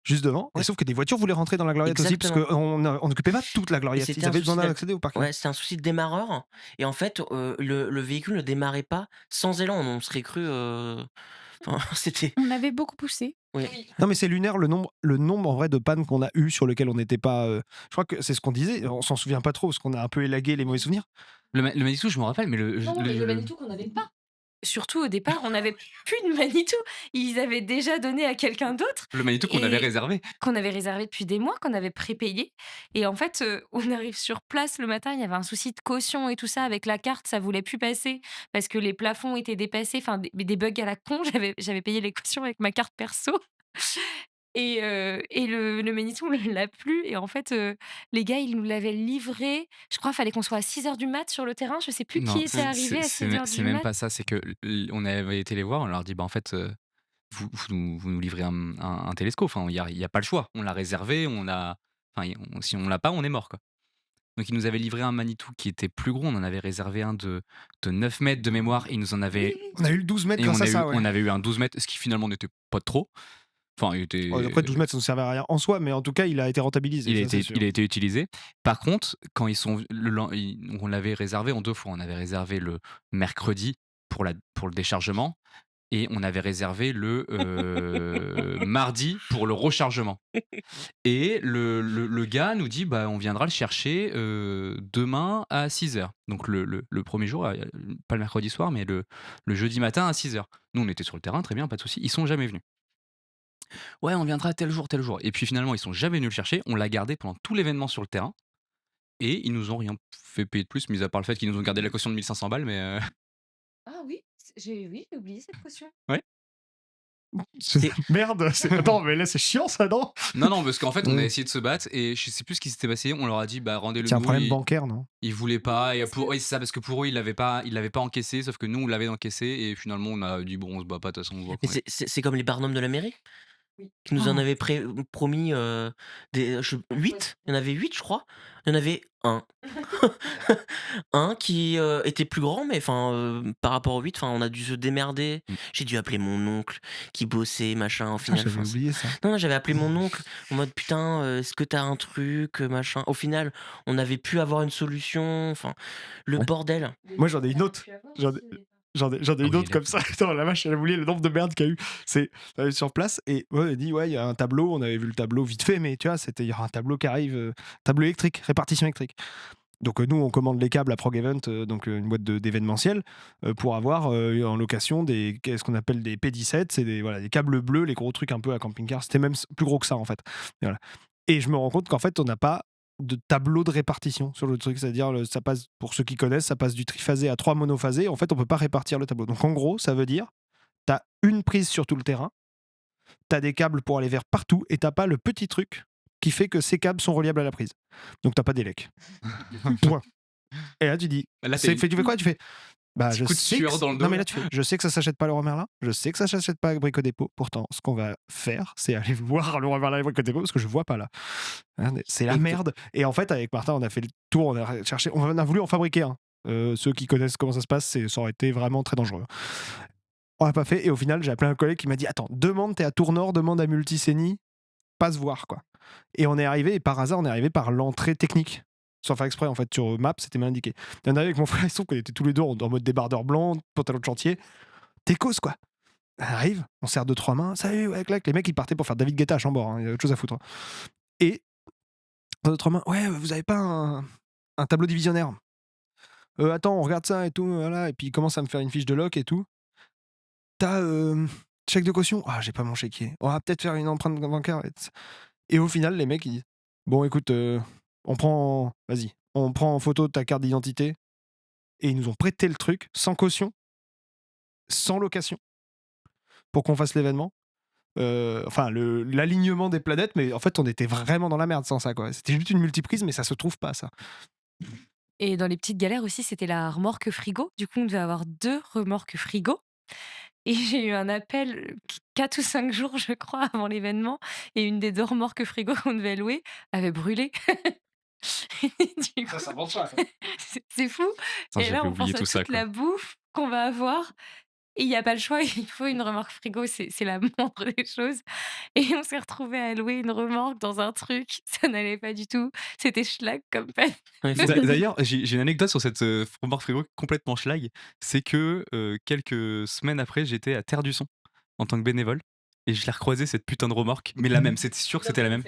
juste devant, Ouais. et sauf que des voitures voulaient rentrer dans la gloriette aussi, parce qu'on n'occupait pas toute la gloriette. c'était Ils un avaient besoin souci d'accéder au parking. Ouais, c'était un souci de démarreur. Et en fait, le véhicule ne démarrait pas sans élan. On serait cru. Enfin, c'était. On avait beaucoup poussé. Oui. Non, mais c'est lunaire le nombre en vrai de pannes qu'on a eu sur lequel on n'était pas. Je crois que c'est ce qu'on disait. On s'en souvient pas trop parce qu'on a un peu élagué les mauvais souvenirs. Le Manitou, je me rappelle, mais le Manitou qu'on n'avait pas. Surtout au départ, on n'avait plus de Manitou. Ils avaient déjà donné à quelqu'un d'autre. le Manitou qu'on Et- avait réservé. Qu'on avait réservé depuis des mois, qu'on avait prépayé. Et en fait, on arrive sur place le matin, il y avait un souci de caution et tout ça. Avec la carte, ça voulait plus passer parce que les plafonds étaient dépassés. Enfin, des bugs à la con. J'avais payé les cautions avec ma carte perso. Et le Manitou, on ne l'a plus. Et en fait, les gars, ils nous l'avaient livré. Je crois qu'il fallait qu'on soit à 6h du mat sur le terrain. Je sais plus Non, qui était arrivé à 6h c'est du même mat. pas ça. C'est que on avait été les voir, on leur dit en fait, vous nous livrez un télescope. Enfin, il y a pas le choix. On l'a réservé, si on l'a pas, on est mort, quoi. Donc ils nous avaient livré un Manitou qui était plus gros. On en avait réservé un de 9 mètres de mémoire. Ils nous en avaient On a eu le 12 mètres et grâce à ça. Ouais. on avait eu un 12 mètres, ce qui finalement n'était pas trop. Enfin, il était. Après, 12 mètres, ça ne servait à rien en soi, mais en tout cas, il a été rentabilisé. Il a ça, c'est sûr. été utilisé. Par contre, quand on l'avait réservé en 2 fois. On avait réservé le mercredi pour le déchargement et on avait réservé le mardi pour le rechargement. Et le gars nous dit on viendra le chercher demain à 6h. Donc le premier jour, pas le mercredi soir, mais le jeudi matin à 6h. Nous, on était sur le terrain, très bien, pas de souci. Ils sont jamais venus. Ouais, on viendra tel jour, tel jour. Et puis finalement, ils sont jamais venus le chercher. On l'a gardé pendant tout l'événement sur le terrain. Et ils nous ont rien fait payer de plus, mis à part le fait qu'ils nous ont gardé la caution de 1500 balles. Mais Ah oui, j'ai oublié cette caution. Merde, attends, mais là, c'est chiant ça, non? non, parce qu'en fait, on a Oui. essayé de se battre et je sais plus ce qui s'était passé. On leur a dit, rendez-le C'est un nous. problème bancaire, non? Ils voulaient pas. Et oui, c'est ça, parce que pour eux, ils l'avaient pas encaissé, sauf que nous, on l'avait encaissé. Et finalement, on a dit, on se bat pas, de toute façon, on voit. Mais c'est comme les barnums de la mairie Oui. qui nous en Oh. avaient promis 8. Il y en avait 8, je crois. Il y en avait un. Un qui était plus grand, mais par rapport aux 8, on a dû se démerder. J'ai dû appeler mon oncle qui bossait, machin, au Ah, final. j'avais oublié ça. Non, j'avais appelé mon oncle en mode putain, est-ce que t'as un truc, machin. Au final, on avait pu avoir une solution. Le Ouais. bordel. Moi, j'en ai une autre. J'en ai Ah une oui, autre comme ça. Attends, la vache, elle a voulu le nombre de merde qu'il y a eu. C'est sur place et elle dit ouais, il y a un tableau. On avait vu le tableau vite fait, mais tu vois, il y aura un tableau qui arrive, tableau électrique, répartition électrique. Donc nous, on commande les câbles à Prog Event, donc une boîte d'événementiel, pour avoir en location ce qu'on appelle des P17, c'est des câbles bleus, les gros trucs un peu à camping-car. C'était même plus gros que ça en fait. Et, voilà. Et je me rends compte qu'en fait, on n'a pas de tableau de répartition sur le truc, c'est-à-dire ça passe, pour ceux qui connaissent, ça passe du triphasé à 3 monophasés. En fait, on peut pas répartir le tableau. Donc en gros, ça veut dire tu as une prise sur tout le terrain, tu as des câbles pour aller vers partout et t'as pas le petit truc qui fait que ces câbles sont reliables à la prise. Donc t'as pas d'élec. Point. Et là, tu dis, Là, tu fais quoi? Tu fais, bah, petit je coup de sais sueur dans le dos. non, mais là, tu fais, je sais que ça s'achète pas le Leroy Merlin, je sais que ça s'achète pas à Brico Dépôt. Pourtant, ce qu'on va faire, c'est aller voir le Leroy Merlin et Brico Dépôt parce que je vois pas là. C'est la merde. Et en fait, avec Martin, on a fait le tour, on a cherché, on a voulu en fabriquer un. Ceux qui connaissent comment ça se passe, ça aurait été vraiment très dangereux. On l'a pas fait. Et au final, j'ai appelé un collègue qui m'a dit, attends, t'es à Tournord, demande à Multisénie, passe voir, quoi. Et on est arrivé, et par hasard, on est arrivé par l'entrée technique. Sans faire exprès, en fait, sur Maps, c'était mal indiqué. Et on est arrivé avec mon frère, il se trouve qu'on était tous les deux en mode débardeur blanc, pantalon de chantier. Techos, quoi. On arrive, on serre 2-3 mains, salut, ouais, clac. Les mecs, ils partaient pour faire David Guetta à Chambord, hein, il y a autre chose à foutre. Hein. Et, 2-3 mains, ouais, vous avez pas un tableau divisionnaire? Attends, on regarde ça et tout, voilà. Et puis il commence à me faire une fiche de loc et tout. T'as chèque de caution? Ah, j'ai pas mon chéquier. On va peut-être faire une empreinte bancaire. Et au final, les mecs, ils disent, bon, écoute, on prend en photo ta carte d'identité. Et ils nous ont prêté le truc sans caution, sans location, pour qu'on fasse l'événement. Enfin, l'alignement des planètes, mais en fait, on était vraiment dans la merde sans ça, quoi. C'était juste une multiprise, mais ça se trouve pas, ça. Et dans les petites galères aussi, c'était la remorque frigo. Du coup, on devait avoir 2 remorques frigo. Et j'ai eu un appel 4 ou 5 jours, je crois, avant l'événement. Et une des 2 remorques frigo qu'on devait louer avait brûlé. Du coup, Ça marche pas. c'est fou. Putain, Et là, j'avais on oublié pense à tout ça, toute quoi. la bouffe qu'on va avoir. Et il n'y a pas le choix, il faut une remorque frigo, c'est la moindre des choses. Et on s'est retrouvés à louer une remorque dans un truc, ça n'allait pas du tout. C'était schlag comme peine. Ouais, faut- D'ailleurs, j'ai une anecdote sur cette remorque frigo complètement schlag. C'est que quelques semaines après, j'étais à Terre du Son en tant que bénévole. Et je l'ai recroisé cette putain de remorque, mais la même, c'était sûr que c'était la même.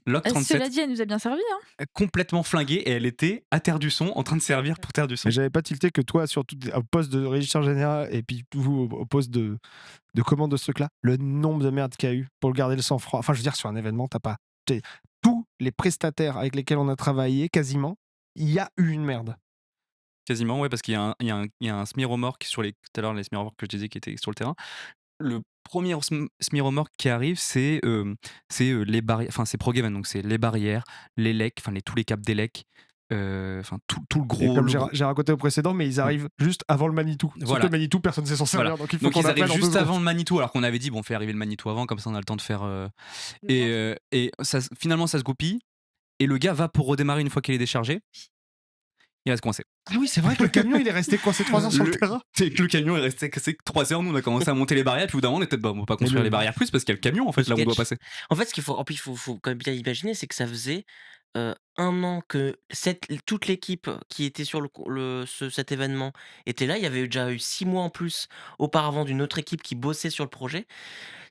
Lock Cela 37, dit, elle nous a bien servi. Hein. complètement flinguée, et elle était à Terre du Son en train de servir pour Terre du Son. Mais j'avais pas tilté que toi, surtout au poste de régisseur général, et puis vous au poste de commande de ce truc-là, le nombre de merde qu'il y a eu pour garder le sang-froid. Enfin, je veux dire, sur un événement, t'as pas. Tous les prestataires avec lesquels on a travaillé, quasiment, il y a eu une merde. Quasiment, ouais, parce qu'il y a un semi-remorque sur tout à l'heure, les semi-remorques que je disais qui étaient sur le terrain. Le premier semi-remorque qui arrive, c'est les barrières, enfin c'est Prog Event, donc c'est les barrières, les lecs, enfin tous les câbles des lecs, enfin tout le Et gros. comme j'ai raconté au précédent, mais ils arrivent juste avant le Manitou. Sauf Voilà. que le Manitou, personne ne sait s'en servir. Voilà. Donc il faut Donc qu'on ils appelle arrivent en 2 juste secondes. avant le Manitou, alors qu'on avait dit, bon, fait arriver le Manitou avant, comme ça on a le temps de faire. Et ça, finalement, ça se goupille, et le gars va pour redémarrer une fois qu'il est déchargé. Il reste coincé. Ah oui, c'est vrai que le camion, il est resté coincé 3 ans sur le terrain. C'est que le camion est resté cassé 3 heures. Nous, on a commencé à monter les barrières. Puis, au bout d'un moment, on était on va pas construire les barrières plus parce qu'il y a le camion en fait là où on doit passer. En fait, ce qu'il faut, en plus, faut quand même bien imaginer, c'est que ça faisait 1 an que toute l'équipe qui était sur cet événement était là. Il y avait déjà eu 6 mois en plus auparavant d'une autre équipe qui bossait sur le projet.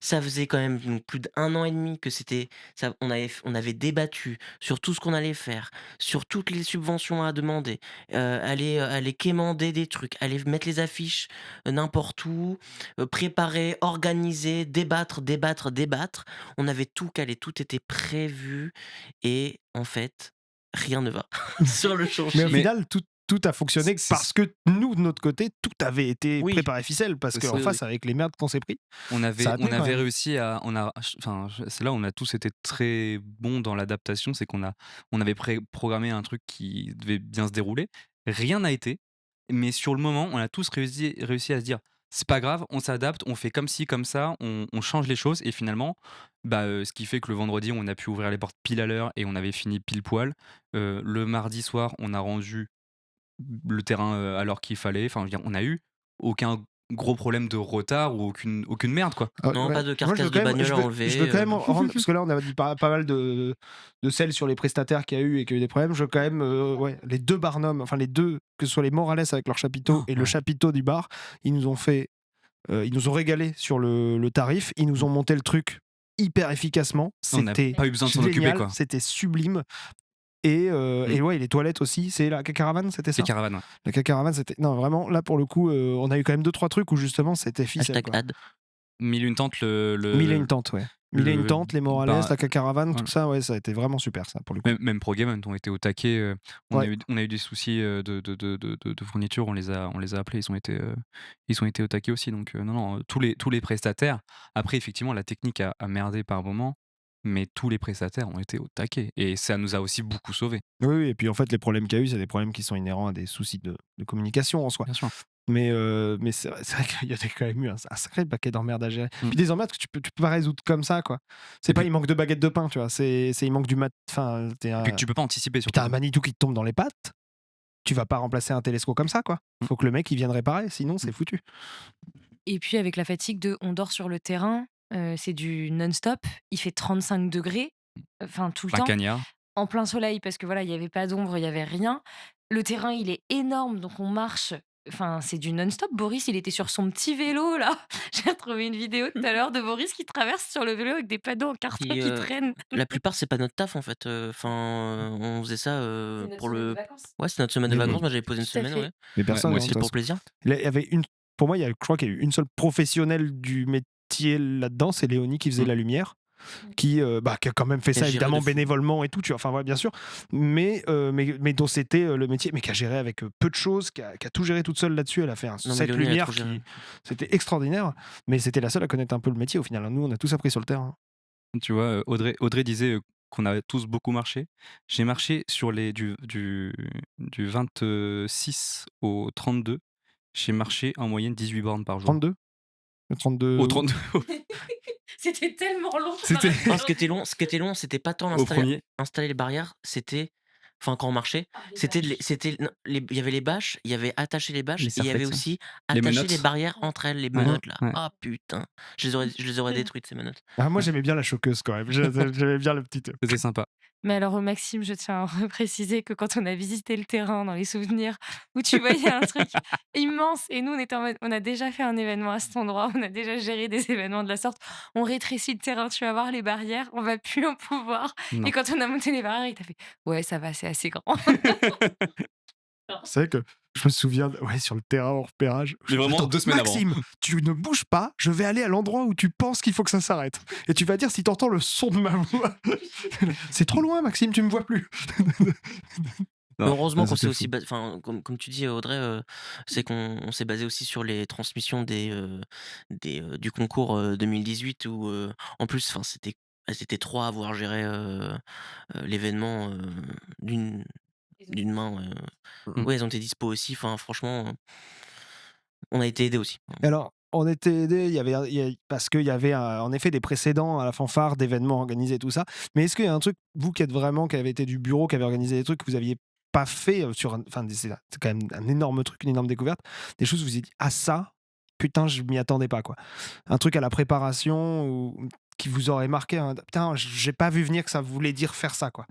Ça faisait quand même donc plus d'1 an et demi que c'était ça, on avait débattu sur tout ce qu'on allait faire, sur toutes les subventions à demander, aller quémander des trucs, aller mettre les affiches, n'importe où, préparer, organiser, débattre, débattre, débattre. On avait tout calé, tout était prévu et en fait, rien ne va sur le Mais au chantier. final, tout a fonctionné parce que nous, de notre côté, tout avait été Oui. préparé ficelle. Parce C'est qu'en ça. face, avec les merdes qu'on s'est pris, On ça a avait, tenu on quand avait même. réussi à. C'est là où on a tous été très bons dans l'adaptation. C'est on avait programmé un truc qui devait bien se dérouler. Rien n'a été. Mais sur le moment, on a tous réussi à se dire c'est pas grave, on s'adapte, on fait comme ci, comme ça, on change les choses. Et finalement, ce qui fait que le vendredi, on a pu ouvrir les portes pile à l'heure et on avait fini pile poil. Le mardi soir, on a rendu le terrain à l'heure qu'il fallait. Enfin, je veux dire, on a eu aucun gros problème de retard ou aucune merde, quoi. Non, Ouais. pas de Moi, carcasse de bagnole à je veux enlever. quand même rendre, parce que là, on a dit pas mal de sel sur les prestataires qu'il y a eu et qu'il y a eu des problèmes. Je veux quand même, ouais, les deux Barnum, enfin les deux, que ce soit les Morales avec leur chapiteau Oh, et le ouais. chapiteau du bar, ils nous ont fait, ils nous ont régalé sur le tarif. Ils nous ont monté le truc hyper efficacement. On n'a C'était pas eu besoin de s'en occuper, génial, quoi. c'était sublime. Et ouais, les toilettes aussi, c'est la caravane, c'était C'est ça? caravane, ouais. La caravane, c'était. Non, vraiment, là pour le coup, on a eu quand même 2-3 trucs où justement c'était ficelle, Hashtag quoi. ad. Mille une tentes, Mille et une tentes, ouais. Mille et une le tentes, les Morales, ben, la caravane, tout voilà. ça, ouais, ça a été vraiment super, ça, pour le coup. Même ProGamement ont été au taquet. Ouais. On a eu des soucis de fourniture, on les a appelés, ils ont été au taquet aussi. Donc non, tous les prestataires. Après, effectivement, la technique a merdé par moment, mais tous les prestataires ont été au taquet et ça nous a aussi beaucoup sauvés. Oui, oui, et puis en fait, les problèmes qu'il y a eu, c'est des problèmes qui sont inhérents à des soucis de communication en soi. Bien sûr. Mais c'est vrai qu'il y a quand même eu un sacré paquet d'emmerdes à gérer. Puis des emmerdes que tu peux pas résoudre comme ça, quoi. C'est Et pas puis, il manque de baguettes de pain, tu vois. Il manque du mat. Enfin, puis que tu peux pas anticiper surtout. t'as un Manitou qui te tombe dans les pattes. Tu vas pas remplacer un télescope comme ça, quoi. Faut que le mec il vienne réparer, sinon c'est foutu. Et puis avec la fatigue de on dort sur le terrain, c'est du non-stop, il fait 35 degrés, enfin tout le Plein temps, cagnard. en plein soleil parce que voilà, il y avait pas d'ombre, il y avait rien. Le terrain, il est énorme, donc on marche, enfin c'est du non-stop. Boris, il était sur son petit vélo là. J'ai retrouvé une vidéo tout à l'heure de Boris qui traverse sur le vélo avec des panneaux en carton Puis, qui traînent. la plupart, c'est pas notre taf en fait. Enfin, on faisait ça C'est notre pour semaine de le. vacances. Ouais, c'est notre semaine de Oui, vacances. Moi, j'avais posé une Tout à semaine, fait. ouais. Mais Ouais, personne, moi hein, aussi. de C'était toute pour façon. le plaisir. Il y avait pour moi, je crois qu'il y a eu une seule professionnelle du métier là-dedans, c'est Léonie qui faisait la lumière, qui a quand même fait Qui a ça géré évidemment de fou. bénévolement et tout, tu vois, enfin ouais, bien sûr, mais dont c'était le métier, mais qui a géré avec peu de choses, qui a tout géré toute seule là-dessus. Elle a fait un Non, mais set Léonie, elle a lumière trop géré. c'était extraordinaire, mais c'était la seule à connaître un peu le métier au final. Nous, on a tous appris sur le terrain. Tu vois, Audrey disait qu'on avait tous beaucoup marché. J'ai marché sur du 26 au 32. J'ai marché en moyenne 18 bornes par jour. 32 Le 32 Au 32, C'était tellement long. C'était- Non, ce qui était long, c'était pas tant au premier. installer les barrières, c'était. Enfin, quand on marchait, c'était non, il y avait les bâches, il y avait attacher les bâches, Les et il y avait serflettes, aussi les attacher les menottes. barrières entre elles, les Ouais, menottes là. ouais. Ah putain, je les aurais détruites ces menottes. Ah, moi j'aimais bien la choqueuse quand même. J'aimais bien le petit. C'était sympa. Mais alors, Maxime, je tiens à repréciser que quand on a visité le terrain dans les souvenirs, où tu voyais un truc immense, et nous, on était en mode, on a déjà fait un événement à cet endroit, on a déjà géré des événements de la sorte, on rétrécit le terrain, tu vas voir les barrières, on va plus en pouvoir. Non. Et quand on a monté les barrières, il t'a fait, ouais, ça va, c'est assez grand. C'est vrai que je me souviens, ouais, sur le terrain en repérage. Mais vraiment, Attends, 2 semaines avant. Maxime, tu ne bouges pas, je vais aller à l'endroit où tu penses qu'il faut que ça s'arrête. Et tu vas dire si t'entends le son de ma voix. C'est trop loin, Maxime, tu me vois plus. Mais heureusement Ah, qu'on s'est c'était aussi fou. enfin, comme tu dis Audrey, c'est qu'on s'est basé aussi sur les transmissions du concours 2018 où en plus, enfin, elles étaient 3 à avoir géré l'événement d'une main. Ouais, elles ont été dispo aussi. Enfin, franchement, on a été aidés aussi. Et alors, on était aidés, parce qu'il y avait en effet des précédents à la fanfare d'événements organisés, tout ça. Mais est-ce qu'il y a un truc, vous qui avez été du bureau, qui avez organisé des trucs que vous aviez pas fait enfin, c'est quand même un énorme truc, une énorme découverte, des choses où vous vous êtes dit, ah ça, putain, je m'y attendais pas, quoi. Un truc à la préparation ou qui vous aurait marqué, putain, j'ai pas vu venir que ça voulait dire faire ça, quoi.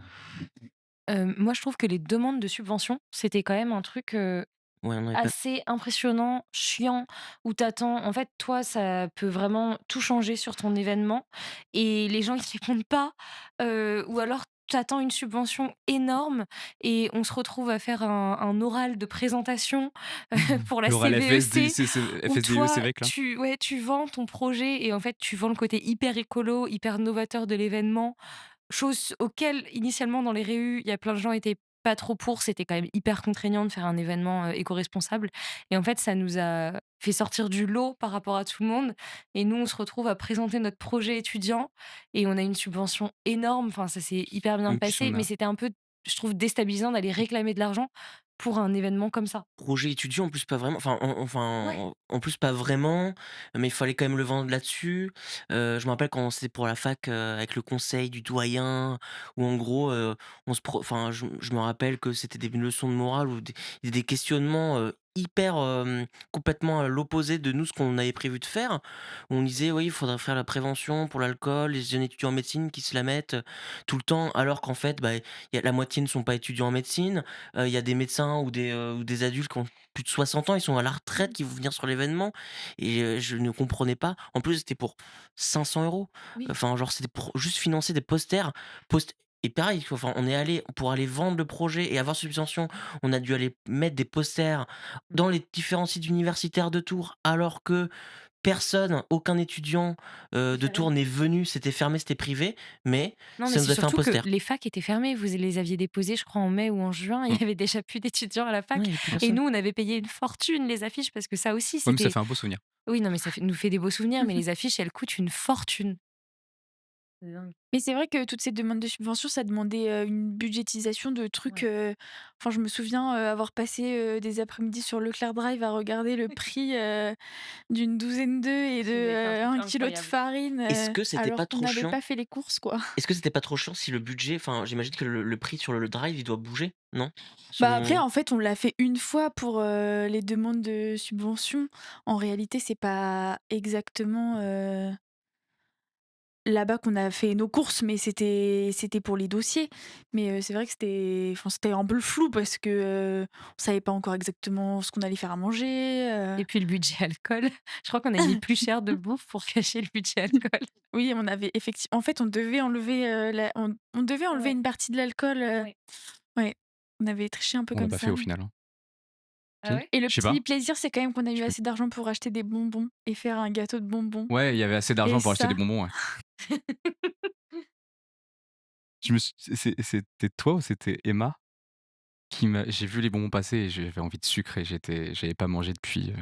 Moi, je trouve que les demandes de subventions, c'était quand même un truc Ouais, on avait pas assez impressionnant, chiant, où t'attends. En fait, toi, ça peut vraiment tout changer sur ton événement et les gens, ils te répondent pas, ou alors t'attends une subvention énorme et on se retrouve à faire un oral de présentation, pour la L'oral FSD, CVEC où FSDE, toi, c'est vrai que là. tu vends ton projet et en fait, tu vends le côté hyper écolo, hyper novateur de l'événement. Chose auquel, initialement, dans les réus, il y a plein de gens étaient pas trop pour. C'était quand même hyper contraignant de faire un événement éco-responsable. Et en fait, ça nous a fait sortir du lot par rapport à tout le monde. Et nous, on se retrouve à présenter notre projet étudiant et on a une subvention énorme. Enfin, ça s'est hyper bien Et puis passé, on a mais c'était un peu, je trouve, déstabilisant d'aller réclamer de l'argent pour un événement comme ça. projet étudiant, en plus pas vraiment, Ouais. en plus pas vraiment, mais il fallait quand même le vendre là-dessus. Je me rappelle quand c'était pour la fac, avec le conseil du doyen où en gros, on se pro enfin je me rappelle que c'était des leçons de morale ou des questionnements, hyper, complètement à l'opposé de nous, ce qu'on avait prévu de faire. On disait: «Oui, il faudrait faire la prévention pour l'alcool, les jeunes étudiants en médecine qui se la mettent, tout le temps», alors qu'en fait, bah, il y a la moitié ne sont pas étudiants en médecine. Il y a des médecins ou des adultes qui ont plus de 60 ans, ils sont à la retraite, qui vont venir sur l'événement et je ne comprenais pas. En plus, c'était pour 500 €. Oui. Enfin, genre, c'était pour juste financer des posters, post et pareil, enfin, on est allé pour aller vendre le projet et avoir subvention, on a dû aller mettre des posters dans les différents sites universitaires de Tours, alors que personne, aucun étudiant, Il de fallait. Tours n'est venu. C'était fermé, c'était privé, mais Non, mais ça c'est nous a fait un surtout que poster. les facs étaient fermées. Vous les aviez déposées, je crois, en mai ou en juin. Il Mmh. y avait déjà plus d'étudiants à la Ouais, fac. il y avait plus Et personne. nous, on avait payé une fortune les affiches parce que ça aussi, Ouais, mais ça c'était. fait un beau souvenir. Oui, non, mais nous fait des beaux souvenirs, mais les affiches, elles coûtent une fortune. C'est dingue. Mais c'est vrai que toutes ces demandes de subventions, ça demandait, une budgétisation de trucs, Ouais. enfin je me souviens, avoir passé, des après-midi sur Leclerc Drive à regarder le prix, d'une douzaine d'œufs et de, Ça devait être un truc 1 kilo de incroyable. farine, Est-ce que c'était alors pas qu'on trop n'avait chiant? pas fait les courses, quoi. Est-ce que c'était pas trop chiant si le budget, enfin, j'imagine que le prix sur le drive, il doit bouger, non? Bah, après, Selon en fait, on l'a fait une fois pour, les demandes de subventions. En réalité, c'est pas exactement, là-bas qu'on a fait nos courses, mais c'était pour les dossiers. Mais, c'est vrai que c'était un peu le flou parce que, on savait pas encore exactement ce qu'on allait faire à manger, Et puis le budget alcool. Je crois qu'on a mis plus cher de bouffe pour cacher le budget alcool. Oui, on avait en fait, on devait enlever, on devait enlever Ouais, une partie de l'alcool, ouais. ouais, on avait triché un peu On l'a comme pas fait ça. au final, hein. Ah Si? ouais? Et le Je sais pas, petit plaisir, c'est quand même qu'on a je eu sais plus. assez d'argent pour acheter des bonbons et faire un gâteau de bonbons Ouais, il y avait assez et d'argent pour acheter des ça bonbons, ouais. Je me suis c'était toi ou c'était Emma qui m'a j'ai vu les bonbons passer et j'avais envie de sucre et j'avais pas mangé depuis,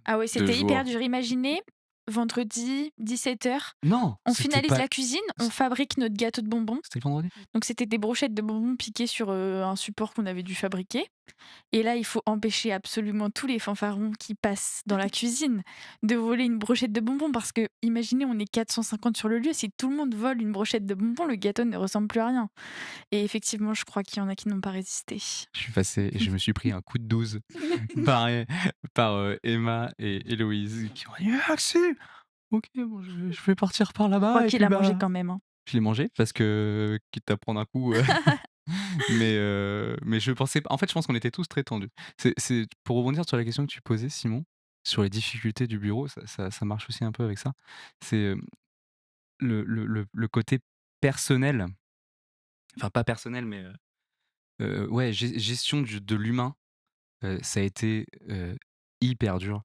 ah ouais, 2 c'était hyper jours. dur. Imaginez, vendredi, 17h, Non, on c'était finalise pas la cuisine, on c fabrique notre gâteau de bonbons. c'était le vendredi? Donc c'était des brochettes de bonbons piquées sur, un support qu'on avait dû fabriquer. Et là, il faut empêcher absolument tous les fanfarons qui passent dans la cuisine de voler une brochette de bonbons parce que, imaginez, on est 450 sur le lieu. Si tout le monde vole une brochette de bonbons, le gâteau ne ressemble plus à rien. Et effectivement, je crois qu'il y en a qui n'ont pas résisté. Je suis passé et je me suis pris un coup de 12 par, par, Emma et Héloïse qui ont dit: «Ah Maxime, OK, bon je vais partir par Je crois là-bas et qu'il puis a mangé bah» quand même, hein. je l'ai mangé parce que quitte à prendre un coup, mais je pensais pas en fait, je pense qu'on était tous très tendus. C'est pour rebondir sur la question que tu posais Simon, sur les difficultés du bureau, ça marche aussi un peu avec ça. C'est, le côté personnel, enfin pas personnel mais, ouais, gestion de l'humain, ça a été, hyper dur.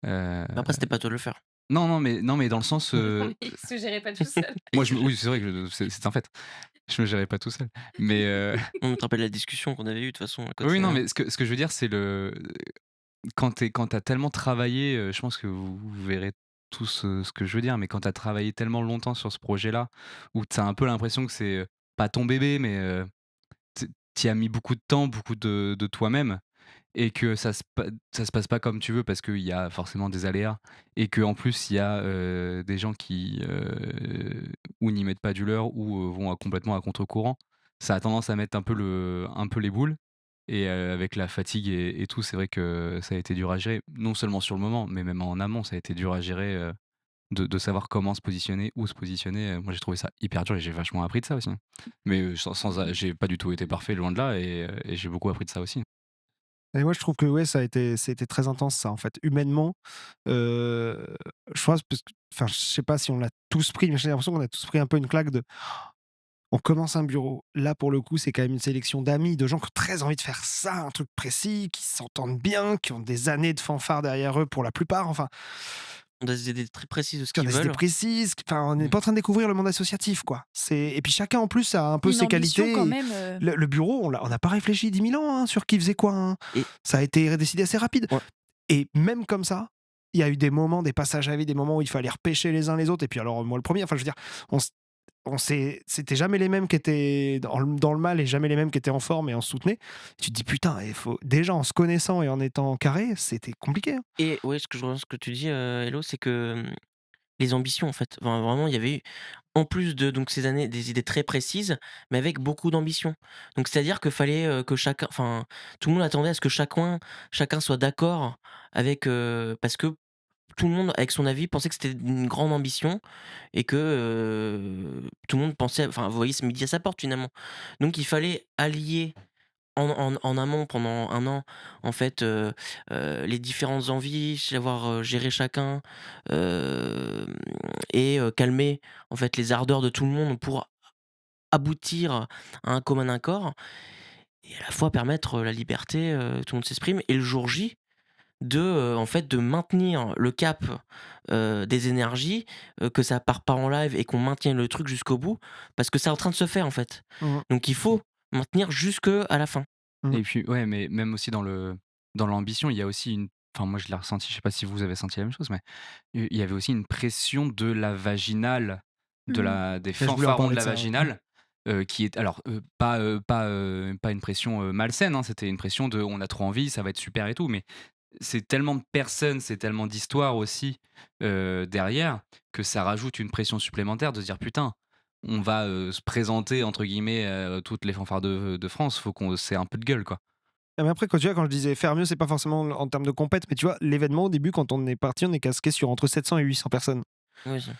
Heu, mais après, c'était pas à toi de le faire. non mais dans le sens, Non, mais il se gérait pas tout seul. moi je me oui, c'est vrai que c'est un fait. Je me gérais pas tout seul. Mais, On te rappelle la discussion qu'on avait eue de toute façon quand, oui, non, mais ce que je veux dire, c'est quand tu as tellement travaillé, je pense que vous verrez tous, ce que je veux dire, mais quand tu as travaillé tellement longtemps sur ce projet-là, où tu as un peu l'impression que c'est, pas ton bébé, mais, tu y as mis beaucoup de temps, beaucoup de toi-même et que ça se passe pas comme tu veux parce qu'il y a forcément des aléas et qu'en plus il y a, des gens qui, ou n'y mettent pas du leur ou, vont complètement à contre-courant. Ça a tendance à mettre un peu les boules et avec la fatigue et tout, c'est vrai que ça a été dur à gérer. Non seulement sur le moment, mais même en amont, ça a été dur à gérer, de savoir comment se positionner, où se positionner, moi j'ai trouvé ça hyper dur et j'ai vachement appris de ça aussi. Mais, j'ai pas du tout été parfait, loin de là et j'ai beaucoup appris de ça aussi. Et moi, je trouve que ouais, ça a été très intense, ça, en fait. Humainement, je pense, parce que, enfin, je sais pas si on l'a tous pris, mais j'ai l'impression qu'on a tous pris un peu une claque de on commence un bureau. Là, pour le coup, c'est quand même une sélection d'amis, de gens qui ont très envie de faire ça, un truc précis, qui s'entendent bien, qui ont des années de fanfare derrière eux pour la plupart. Enfin, on a des idées très précises de ce qui ont qu'ils des idées veulent. précises. Enfin, on n'est Mmh. pas en train de découvrir le monde associatif, quoi. Et puis chacun, en plus, a un peu Une ses ambition quand qualités. même, Le bureau, on n'a pas réfléchi 10 000 ans, hein, sur qui faisait quoi, hein. Et Ça a été décidé assez rapide. ouais, Et même comme ça, il y a eu des moments, des passages à vide, des moments où il fallait repêcher les uns les autres. Et puis alors, moi le premier, enfin je veux dire, on, s- c'était jamais les mêmes qui étaient dans le mal et jamais les mêmes qui étaient en forme et on se soutenait. Tu te dis putain, il faut déjà en se connaissant et en étant carré, c'était compliqué, hein. et ouais, ce que je rejoins ce que tu dis, Hello, c'est que, les ambitions, en fait. Enfin, vraiment, il y avait eu en plus de donc ces années, des idées très précises, mais avec beaucoup d'ambition. Donc c'est-à-dire qu'il fallait, que chacun enfin, tout le monde attendait à ce que chacun soit d'accord avec, parce que tout le monde, avec son avis, pensait que c'était une grande ambition et que, tout le monde pensait enfin, vous voyez, ce midi à sa porte, finalement. Donc il fallait allier en amont pendant un an, en fait, les différentes envies, savoir, gérer chacun, hem et calmer, en fait, les ardeurs de tout le monde pour aboutir à un commun accord et à la fois permettre, la liberté, tout le monde s'exprime et le jour J en fait, de maintenir le cap, des énergies, que ça part pas en live et qu'on maintienne le truc jusqu'au bout, parce que c'est en train de se faire, en fait. Mmh. Donc il faut maintenir jusque à la fin. Mmh. Et puis, ouais, mais même aussi dans l'ambition, il y a aussi une. Enfin, moi, je l'ai ressenti, je sais pas si vous avez senti la même chose, mais il y avait aussi une pression de la vaginale, Mmh. des Je voulais en fanfarons de parler de la ça. Ouais. vaginale, qui est alors pas une pression malsaine, hein, c'était une pression de on a trop envie, ça va être super et tout, mais c'est tellement de personnes, c'est tellement d'histoires aussi derrière que ça rajoute une pression supplémentaire de se dire putain, on va se présenter entre guillemets toutes les fanfares de France, faut qu'on c'est un peu de gueule quoi. Ah, mais après, quand tu vois, quand je disais faire mieux, c'est pas forcément en termes de compète, mais tu vois, l'événement au début, quand on est parti, on est casqué sur entre 700 et 800 personnes. Oui, ça.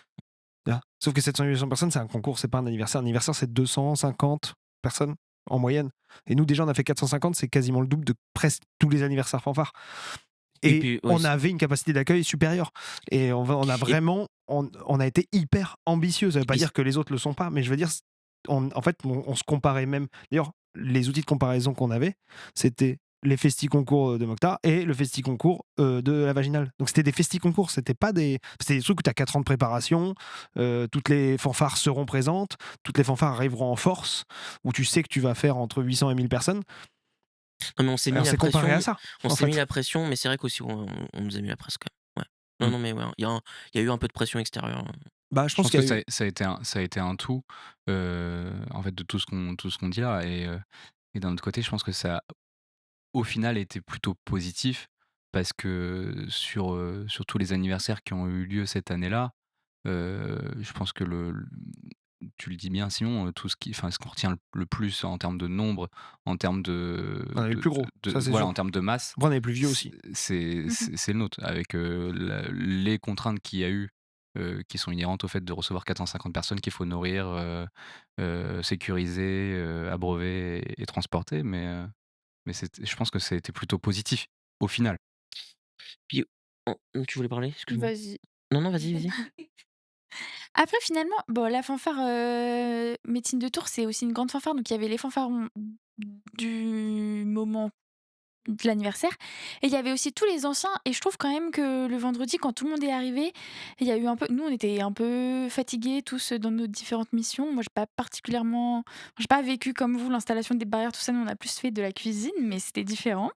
Là. Sauf que 700 et 800 personnes, c'est un concours, c'est pas un anniversaire. Un anniversaire, c'est 250 personnes en moyenne. Et nous, déjà, on a fait 450, c'est quasiment le double de presque tous les anniversaires fanfares. Et Et puis, ouais, on avait une capacité d'accueil supérieure. Et on a et vraiment, on a été hyper ambitieux. Ça veut pas et dire que les autres le sont pas, mais je veux dire, en fait, on se comparait même. D'ailleurs, les outils de comparaison qu'on avait, c'était les festi-concours de Mokhtar et le festi-concours de la Vaginale. Donc c'était des festi-concours, c'était des trucs où tu as 4 ans de préparation, toutes les fanfares seront présentes, toutes les fanfares arriveront en force, où tu sais que tu vas faire entre 800 et 1000 personnes. non, mais on s'est Et mis on la s'est comparé pression, à ça, on en s'est mis fait. la pression, mais c'est vrai qu'aussi on nous a mis la pression quand même. Ouais. Non, Mmh. non, mais ouais, il y a eu un peu de pression extérieure, hein. Bah, je Je pense pense qu'il que y a eu. ça a été un tout en fait de tout ce qu'on dit là et d'un autre côté, je pense que ça au final été plutôt positif parce que sur tous les anniversaires qui ont eu lieu cette année-là, je pense que tu le dis bien Simon, tout ce qui enfin ce qu'on retient le plus en termes de nombre, en termes On a eu le plus gros, ça c'est voilà, sûr. en termes de masse, Après, on est plus vieux aussi. Mmh. c'est le nôtre avec, les contraintes qu'il y a eu, qui sont inhérentes au fait de recevoir 450 personnes qu'il faut nourrir, sécuriser, abreuver et transporter mais je pense que ça a été plutôt positif, au final. Puis tu voulais parler? Excuse-moi. Vas-y. Non, non, vas-y, vas-y. Après finalement, bon la fanfare, Médecine de Tours, c'est aussi une grande fanfare, donc il y avait les fanfarons du moment de l'anniversaire et il y avait aussi tous les anciens et je trouve quand même que le vendredi quand tout le monde est arrivé, il y a eu un peu nous on était un peu fatigués tous dans nos différentes missions. Moi j'ai pas vécu comme vous l'installation des barrières tout ça, nous on a plus fait de la cuisine mais c'était différent.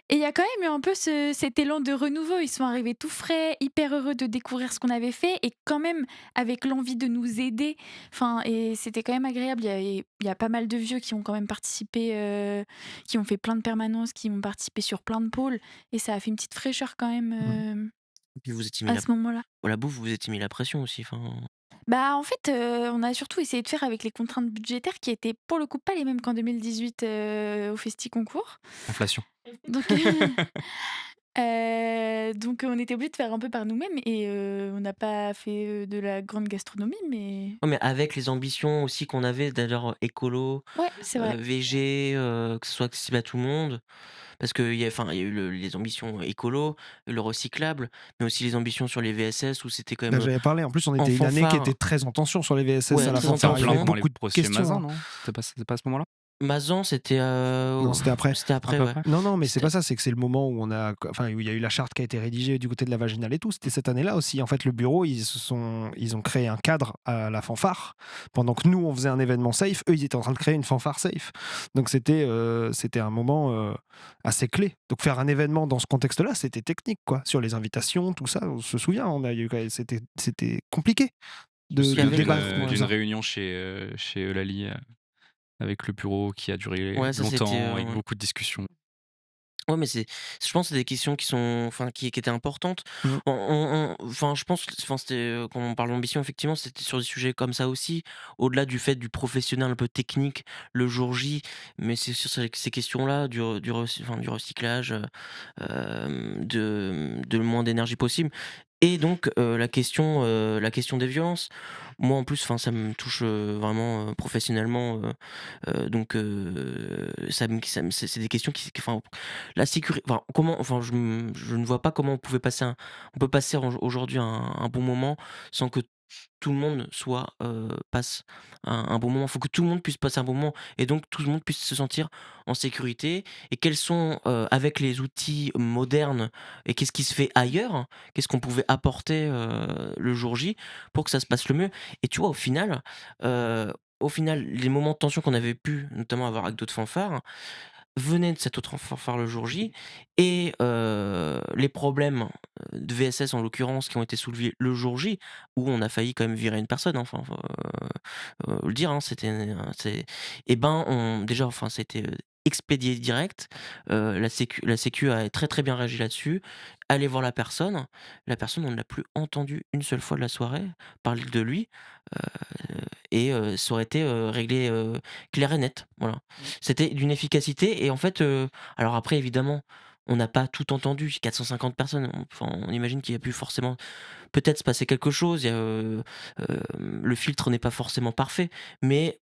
Et il y a quand même eu un peu cet élan de renouveau. Ils sont arrivés tout frais, hyper heureux de découvrir ce qu'on avait fait et quand même avec l'envie de nous aider. Enfin, et c'était quand même agréable. Il y a pas mal de vieux qui ont quand même participé, qui ont fait plein de permanences, qui ont participé sur plein de pôles. Et ça a fait une petite fraîcheur quand même Mmh. Et puis vous étiez mis à la ce moment-là. pour la bouffe, vous étiez mis la pression aussi, enfin. Bah, en fait, on a surtout essayé de faire avec les contraintes budgétaires qui étaient pour le coup pas les mêmes qu'en 2018 au Festi Concours. Inflation. Donc donc on était obligés de faire un peu par nous-mêmes et on n'a pas fait, de la grande gastronomie mais Ouais, mais avec les ambitions aussi qu'on avait d'ailleurs écolo, ouais, c'est vrai. végé, que ce soit accessible à tout le monde. Parce qu'il y a eu les ambitions écolo, le recyclable, mais aussi les ambitions sur les VSS où c'était quand Là, même, j'avais parlé. En plus, on en était une année qui était fanfare. très en tension sur les VSS Ouais, à la très en C'était fanfare. en Il y plein avait tension. pendant les beaucoup de procès questions, Mazin, hein. non? C'était pas à ce moment-là? Mazan, c'était, Non, c'était après. c'était Un après, peu ouais. après? Non, non, mais c'est C'était pas ça. C'est que c'est le moment où où il y a eu la charte qui a été rédigée du côté de la Vaginale et tout. C'était cette année-là aussi. En fait, le bureau, ils ont créé un cadre à la fanfare. Pendant que nous, on faisait un événement safe, eux, ils étaient en train de créer une fanfare safe. Donc c'était un moment assez clé. Donc faire un événement dans ce contexte-là, c'était technique, quoi. Sur les invitations, tout ça, on se souvient. C'était compliqué Je me de, il y de souviens avait le débattre de ouais. tout d'une ça. réunion chez Eulalie, avec le bureau qui a duré Ouais, ça c'était, longtemps, avec beaucoup de discussions. Ouais, mais je pense que c'est des questions qui sont, enfin, qui étaient importantes. Mmh. Enfin, je pense, enfin, c'était, quand on parle d'ambition, effectivement, c'était sur des sujets comme ça aussi, au-delà du fait du professionnel un peu technique le jour J, mais c'est sur ces questions-là, du recyclage, de le moins d'énergie possible. Et donc, la question des violences. Moi, en plus, enfin, ça me touche vraiment professionnellement. Donc, c'est des questions enfin, la sécurité, enfin, comment, enfin, je ne vois pas comment on peut passer aujourd'hui un bon moment sans que tout le monde passe un bon moment. Il faut que tout le monde puisse passer un bon moment et donc tout le monde puisse se sentir en sécurité. Et quels sont, avec les outils modernes et qu'est-ce qui se fait ailleurs, hein, qu'est-ce qu'on pouvait apporter le jour J pour que ça se passe le mieux. Et tu vois, au final, les moments de tension qu'on avait pu notamment avoir avec d'autres fanfares venaient de cette autre fanfare le jour J. Et les problèmes de VSS en l'occurrence qui ont été soulevés le jour J, où on a failli quand même virer une personne, hein, enfin, le dire, hein, et ben, déjà, enfin, c'était expédié direct. La sécu a très très bien réagi là-dessus. Aller voir la personne, on ne l'a plus entendu une seule fois de la soirée parler de lui. Et ça aurait été réglé clair et net. Voilà. C'était d'une efficacité. Et en fait, alors après, évidemment, on n'a pas tout entendu. 450 personnes. Enfin, on imagine qu'il y a pu forcément peut-être se passer quelque chose. Le filtre n'est pas forcément parfait. Mais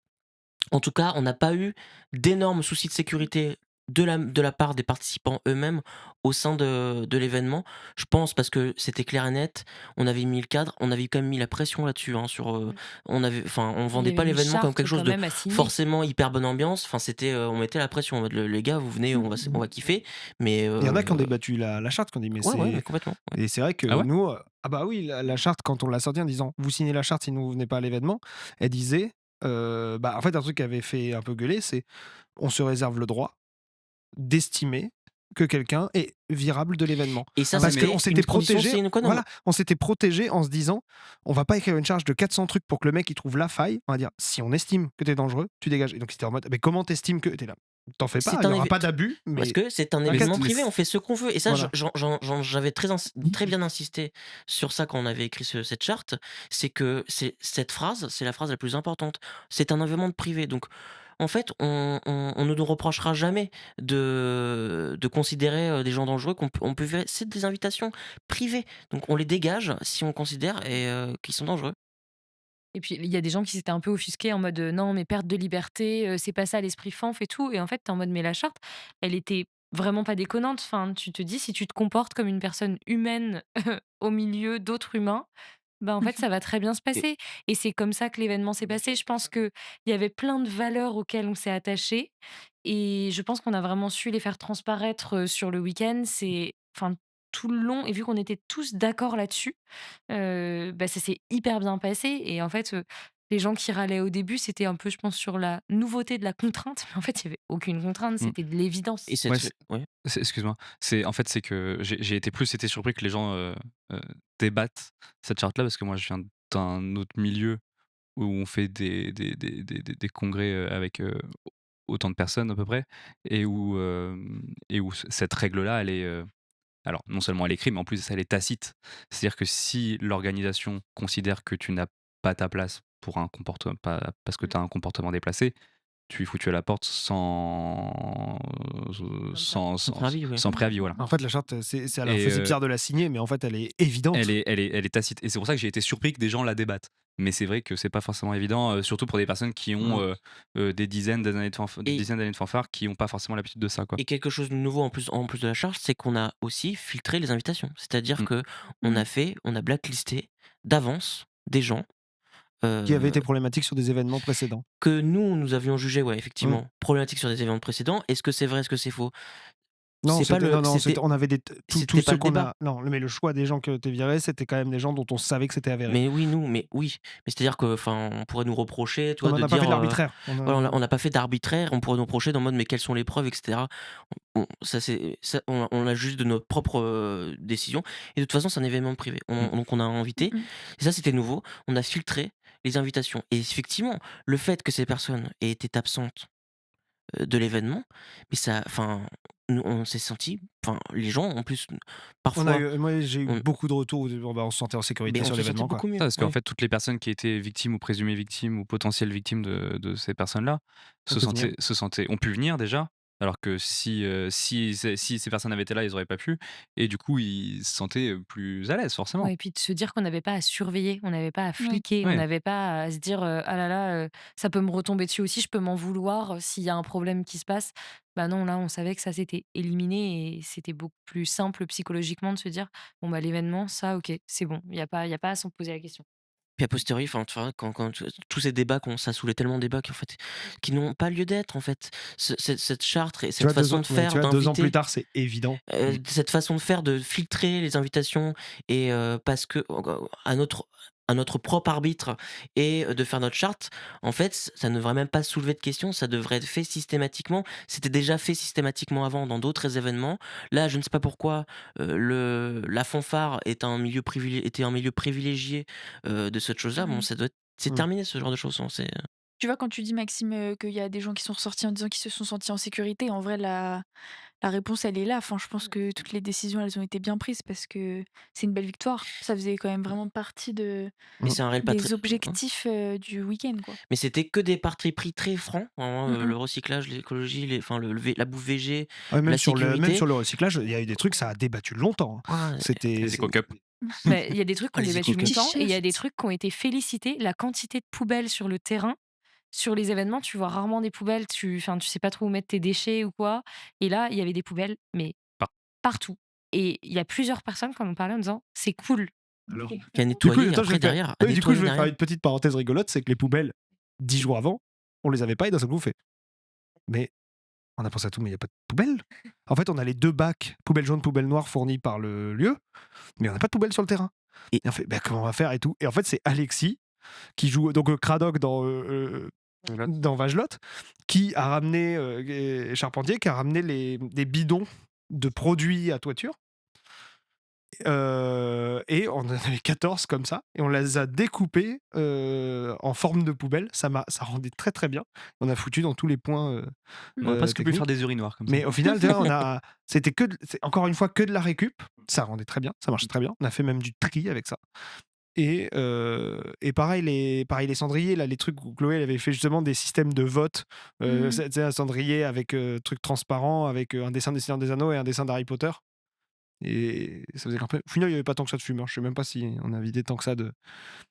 en tout cas, on n'a pas eu d'énormes soucis de sécurité de la part des participants eux-mêmes au sein de l'événement. Je pense parce que c'était clair et net, on avait mis le cadre, on avait quand même mis la pression là-dessus, hein, Mmh. on Il y vendait avait pas une l'événement comme quelque charte chose quand de même à signer. forcément hyper bonne ambiance. Enfin, c'était, on mettait la pression en mode: «Les gars, vous venez, Mmh. on va kiffer». Mais Il y en a qui ont débattu la charte, qui ont dit mais ouais, ouais, mais c'est. complètement, ouais. Et c'est vrai que Ah ouais? nous, ah bah oui, la charte, quand on l'a sortie en disant vous signez la charte, sinon vous venez pas à l'événement, elle disait, bah en fait, un truc qui avait fait un peu gueuler, c'est on se réserve le droit d'estimer que quelqu'un est virable de l'événement. Et ça, Ah ouais, Parce mais qu'on c'était une s'était condition protégé, sine qua non. voilà, on s'était protégé en se disant on va pas écrire une charge de 400 trucs pour que le mec il trouve la faille. On va dire si on estime que t'es dangereux, tu dégages. Et donc c'était en mode mais comment t'estimes que t'es là? T'en fais pas, C'est il y un aura évé pas d'abus, Parce mais que c'est un mais, événement t'inquiète. mais privé, on fait ce qu'on veut. Et ça, Voilà. j'avais très bien insisté sur ça quand on avait écrit cette charte. C'est que cette phrase, c'est la phrase la plus importante. C'est un événement de privé. Donc, en fait, on ne nous reprochera jamais de considérer des gens dangereux on peut faire. C'est des invitations privées. Donc, on les dégage si on considère qu'ils sont dangereux. Et puis, il y a des gens qui s'étaient un peu offusqués en mode, «Non, mais perte de liberté, c'est pas ça l'esprit fanf et tout», et en fait, tu en mode: «Mais la charte, elle était vraiment pas déconnante». Enfin, tu te dis: «Si tu te comportes comme une personne humaine au milieu d'autres humains, bah, en fait, ça va très bien se Et passer», et c'est comme ça que l'événement s'est passé. Je pense qu'il y avait plein de valeurs auxquelles on s'est attaché, et je pense qu'on a vraiment su les faire transparaître, sur le week-end. C'est enfin, tout le long, et vu qu'on était tous d'accord là-dessus, bah, ça s'est hyper bien passé, et en fait, les gens qui râlaient au début, c'était un peu, je pense, sur la nouveauté de la contrainte, mais en fait, il y avait aucune contrainte, mmh, c'était de l'évidence. et ouais, cette ouais. excuse-moi. C'est que j'ai été plus été surpris que les gens euh, débattent cette charte-là parce que moi je viens d'un autre milieu où on fait des congrès avec autant de personnes à peu près et où cette règle-là, elle est alors non seulement elle est écrite, mais en plus elle est tacite. C'est-à-dire que si l'organisation considère que tu n'as pas ta place pour un comportement, parce que Mmh. tu as un comportement déplacé, tu es foutu à la porte Comme ça. Sans préavis, ouais. sans préavis, voilà. En fait, la charte, ça leur Et faisait bizarre de la signer, mais en fait, elle est évidente. elle est tacite. Et c'est pour ça que j'ai été surpris que des gens la débattent. Mais c'est vrai que c'est pas forcément évident, surtout pour des personnes qui ont Mm. des Et dizaines d'années de fanfare, qui n'ont pas forcément l'habitude de ça, quoi. Et quelque chose de nouveau en plus de la charge, c'est qu'on a aussi filtré les invitations. C'est-à-dire Mm. que Mmh. on a blacklisté d'avance des gens, Qui avait heu, été problématique sur des événements précédents. que nous avions jugés, ouais, Mm. effectivement, problématiques sur des événements précédents. Est-ce que c'est vrai? Est-ce que c'est faux? Non, C'est pas c'était le non, non, c'était on avait tous C'était pas ceux le qu'on débat. a non, mais le choix des gens qui ont été virés, c'était quand même des gens dont on savait que c'était avéré. Mais oui, mais c'est-à-dire que, enfin, on pourrait nous reprocher, tu Non, vois, mais on de n'a pas fait dire, de l'arbitraire. voilà, on n'a pas fait d'arbitraire, on pourrait nous reprocher en mode: «Mais quelles sont les preuves?» et cetera. On l'a juste de notre propre, décision. Et de toute façon, c'est un événement privé. Mm. Donc on a Mmh invité, mh. et ça, c'était nouveau. On a filtré les invitations, et effectivement, le fait que ces personnes aient été absentes de l'événement, mais ça, enfin, nous, on s'est senti, enfin, les gens, en plus, On a parfois, moi, j'ai eu on, beaucoup de retours où on se sentait en sécurité mais on sur se sentait l'événement, quoi. beaucoup mieux. Parce qu'en Ouais. fait, toutes les personnes qui étaient victimes ou présumées victimes ou potentielles victimes de ces personnes-là On peut venir. ont pu venir déjà, alors que si ces personnes avaient été là, ils n'auraient pas pu. Et du coup, ils se sentaient plus à l'aise, forcément. Ouais, et puis de se dire qu'on n'avait pas à surveiller, on n'avait pas à Oui. fliquer, on Ouais. n'avait pas à se dire ah là là, ça peut me retomber dessus aussi, je peux m'en vouloir s'il y a un problème qui se passe. Bah non, là, on savait que ça s'était éliminé et c'était beaucoup plus simple psychologiquement de se dire bon, bah l'événement, ça, ok, c'est bon, il y a pas à s'en poser la question. Puis a posteriori, enfin, tu vois, tous ces débats, ça soulève tellement de débats qui n'ont pas lieu d'être, en fait. Cette charte et Tu cette vois, 2 façon ans de ouais, tu faire, vois, 2 ans plus d'inviter, tard, c'est évident. cette façon de faire, de filtrer les invitations et parce que à notre propre arbitre et de faire notre charte, en fait, ça ne devrait même pas soulever de questions, ça devrait être fait systématiquement. C'était déjà fait systématiquement avant dans d'autres événements. Là, je ne sais pas pourquoi, la fanfare était un milieu privilégié, de cette chose-là. Bon, Mmh. ça doit être c'est Mmh. terminé ce genre de choses, hein, Tu vois, quand tu dis, Maxime, qu'il y a des gens qui sont ressortis en disant qu'ils se sont sentis en sécurité, en vrai, la réponse, elle est là. Enfin, je pense que toutes les décisions, elles ont été bien prises parce que c'est une belle victoire. Ça faisait quand même vraiment partie mais c'est un réel des objectifs, du week-end, quoi. mais c'était que des partis pris très francs, vraiment, Mmh mh. le recyclage, l'écologie, enfin la bouffe végé, Ah, la même sur sécurité. le recyclage, il y a eu des trucs, ça a débattu longtemps, hein. Ah, C'était Les éco-cups. Bah, il y a des trucs oh, qui ont les débattu éco-cups. longtemps et il y a des T-shirt. trucs qui ont été félicités. La quantité de poubelles sur le terrain, sur les événements, tu vois rarement des poubelles, enfin, tu sais pas trop où mettre tes déchets ou quoi. Et là, il y avait des poubelles, mais Par- partout. Et il y a plusieurs personnes qui en ont parlé en disant c'est cool. alors Qui a du coup, nettoyé attends, je après vais faire derrière, oui, du coup, je vais faire une petite parenthèse rigolote, c'est que les poubelles, 10 jours avant, on les avait pas et d'un seul coup, on fait: «Mais on a pensé à tout, mais il y a pas de poubelle?» En fait, on a les 2 bacs, poubelle jaune, poubelle noire fournis par le lieu, mais on a pas de poubelle sur le terrain Et et on fait: «Bah, comment on va faire?» et tout et en fait, c'est Alexis qui joue donc Cradoc dans Vagelot, qui a ramené, Charpentier, qui a ramené des bidons de produits à toiture. Et on en avait 14 comme ça, et on les a découpés en forme de poubelle. Ça rendait très très bien. On a foutu dans tous les points On aurait presque pu faire techniques. des urinoirs comme ça. Mais au final, tu vois, c'était c'est encore une fois que de la récup. Ça rendait très bien, ça marchait très bien. On a fait même du tri avec ça. Et pareil, les cendriers, là, les trucs où Chloé elle avait fait justement des systèmes de vote. Mmh. Tu sais, un cendrier avec truc transparent, avec un dessin des Seigneurs des Anneaux et un dessin d'Harry Potter. Et ça faisait campagne. Au final, il n'y avait pas tant que ça de fumeurs. Je sais même pas si on a vidé tant que ça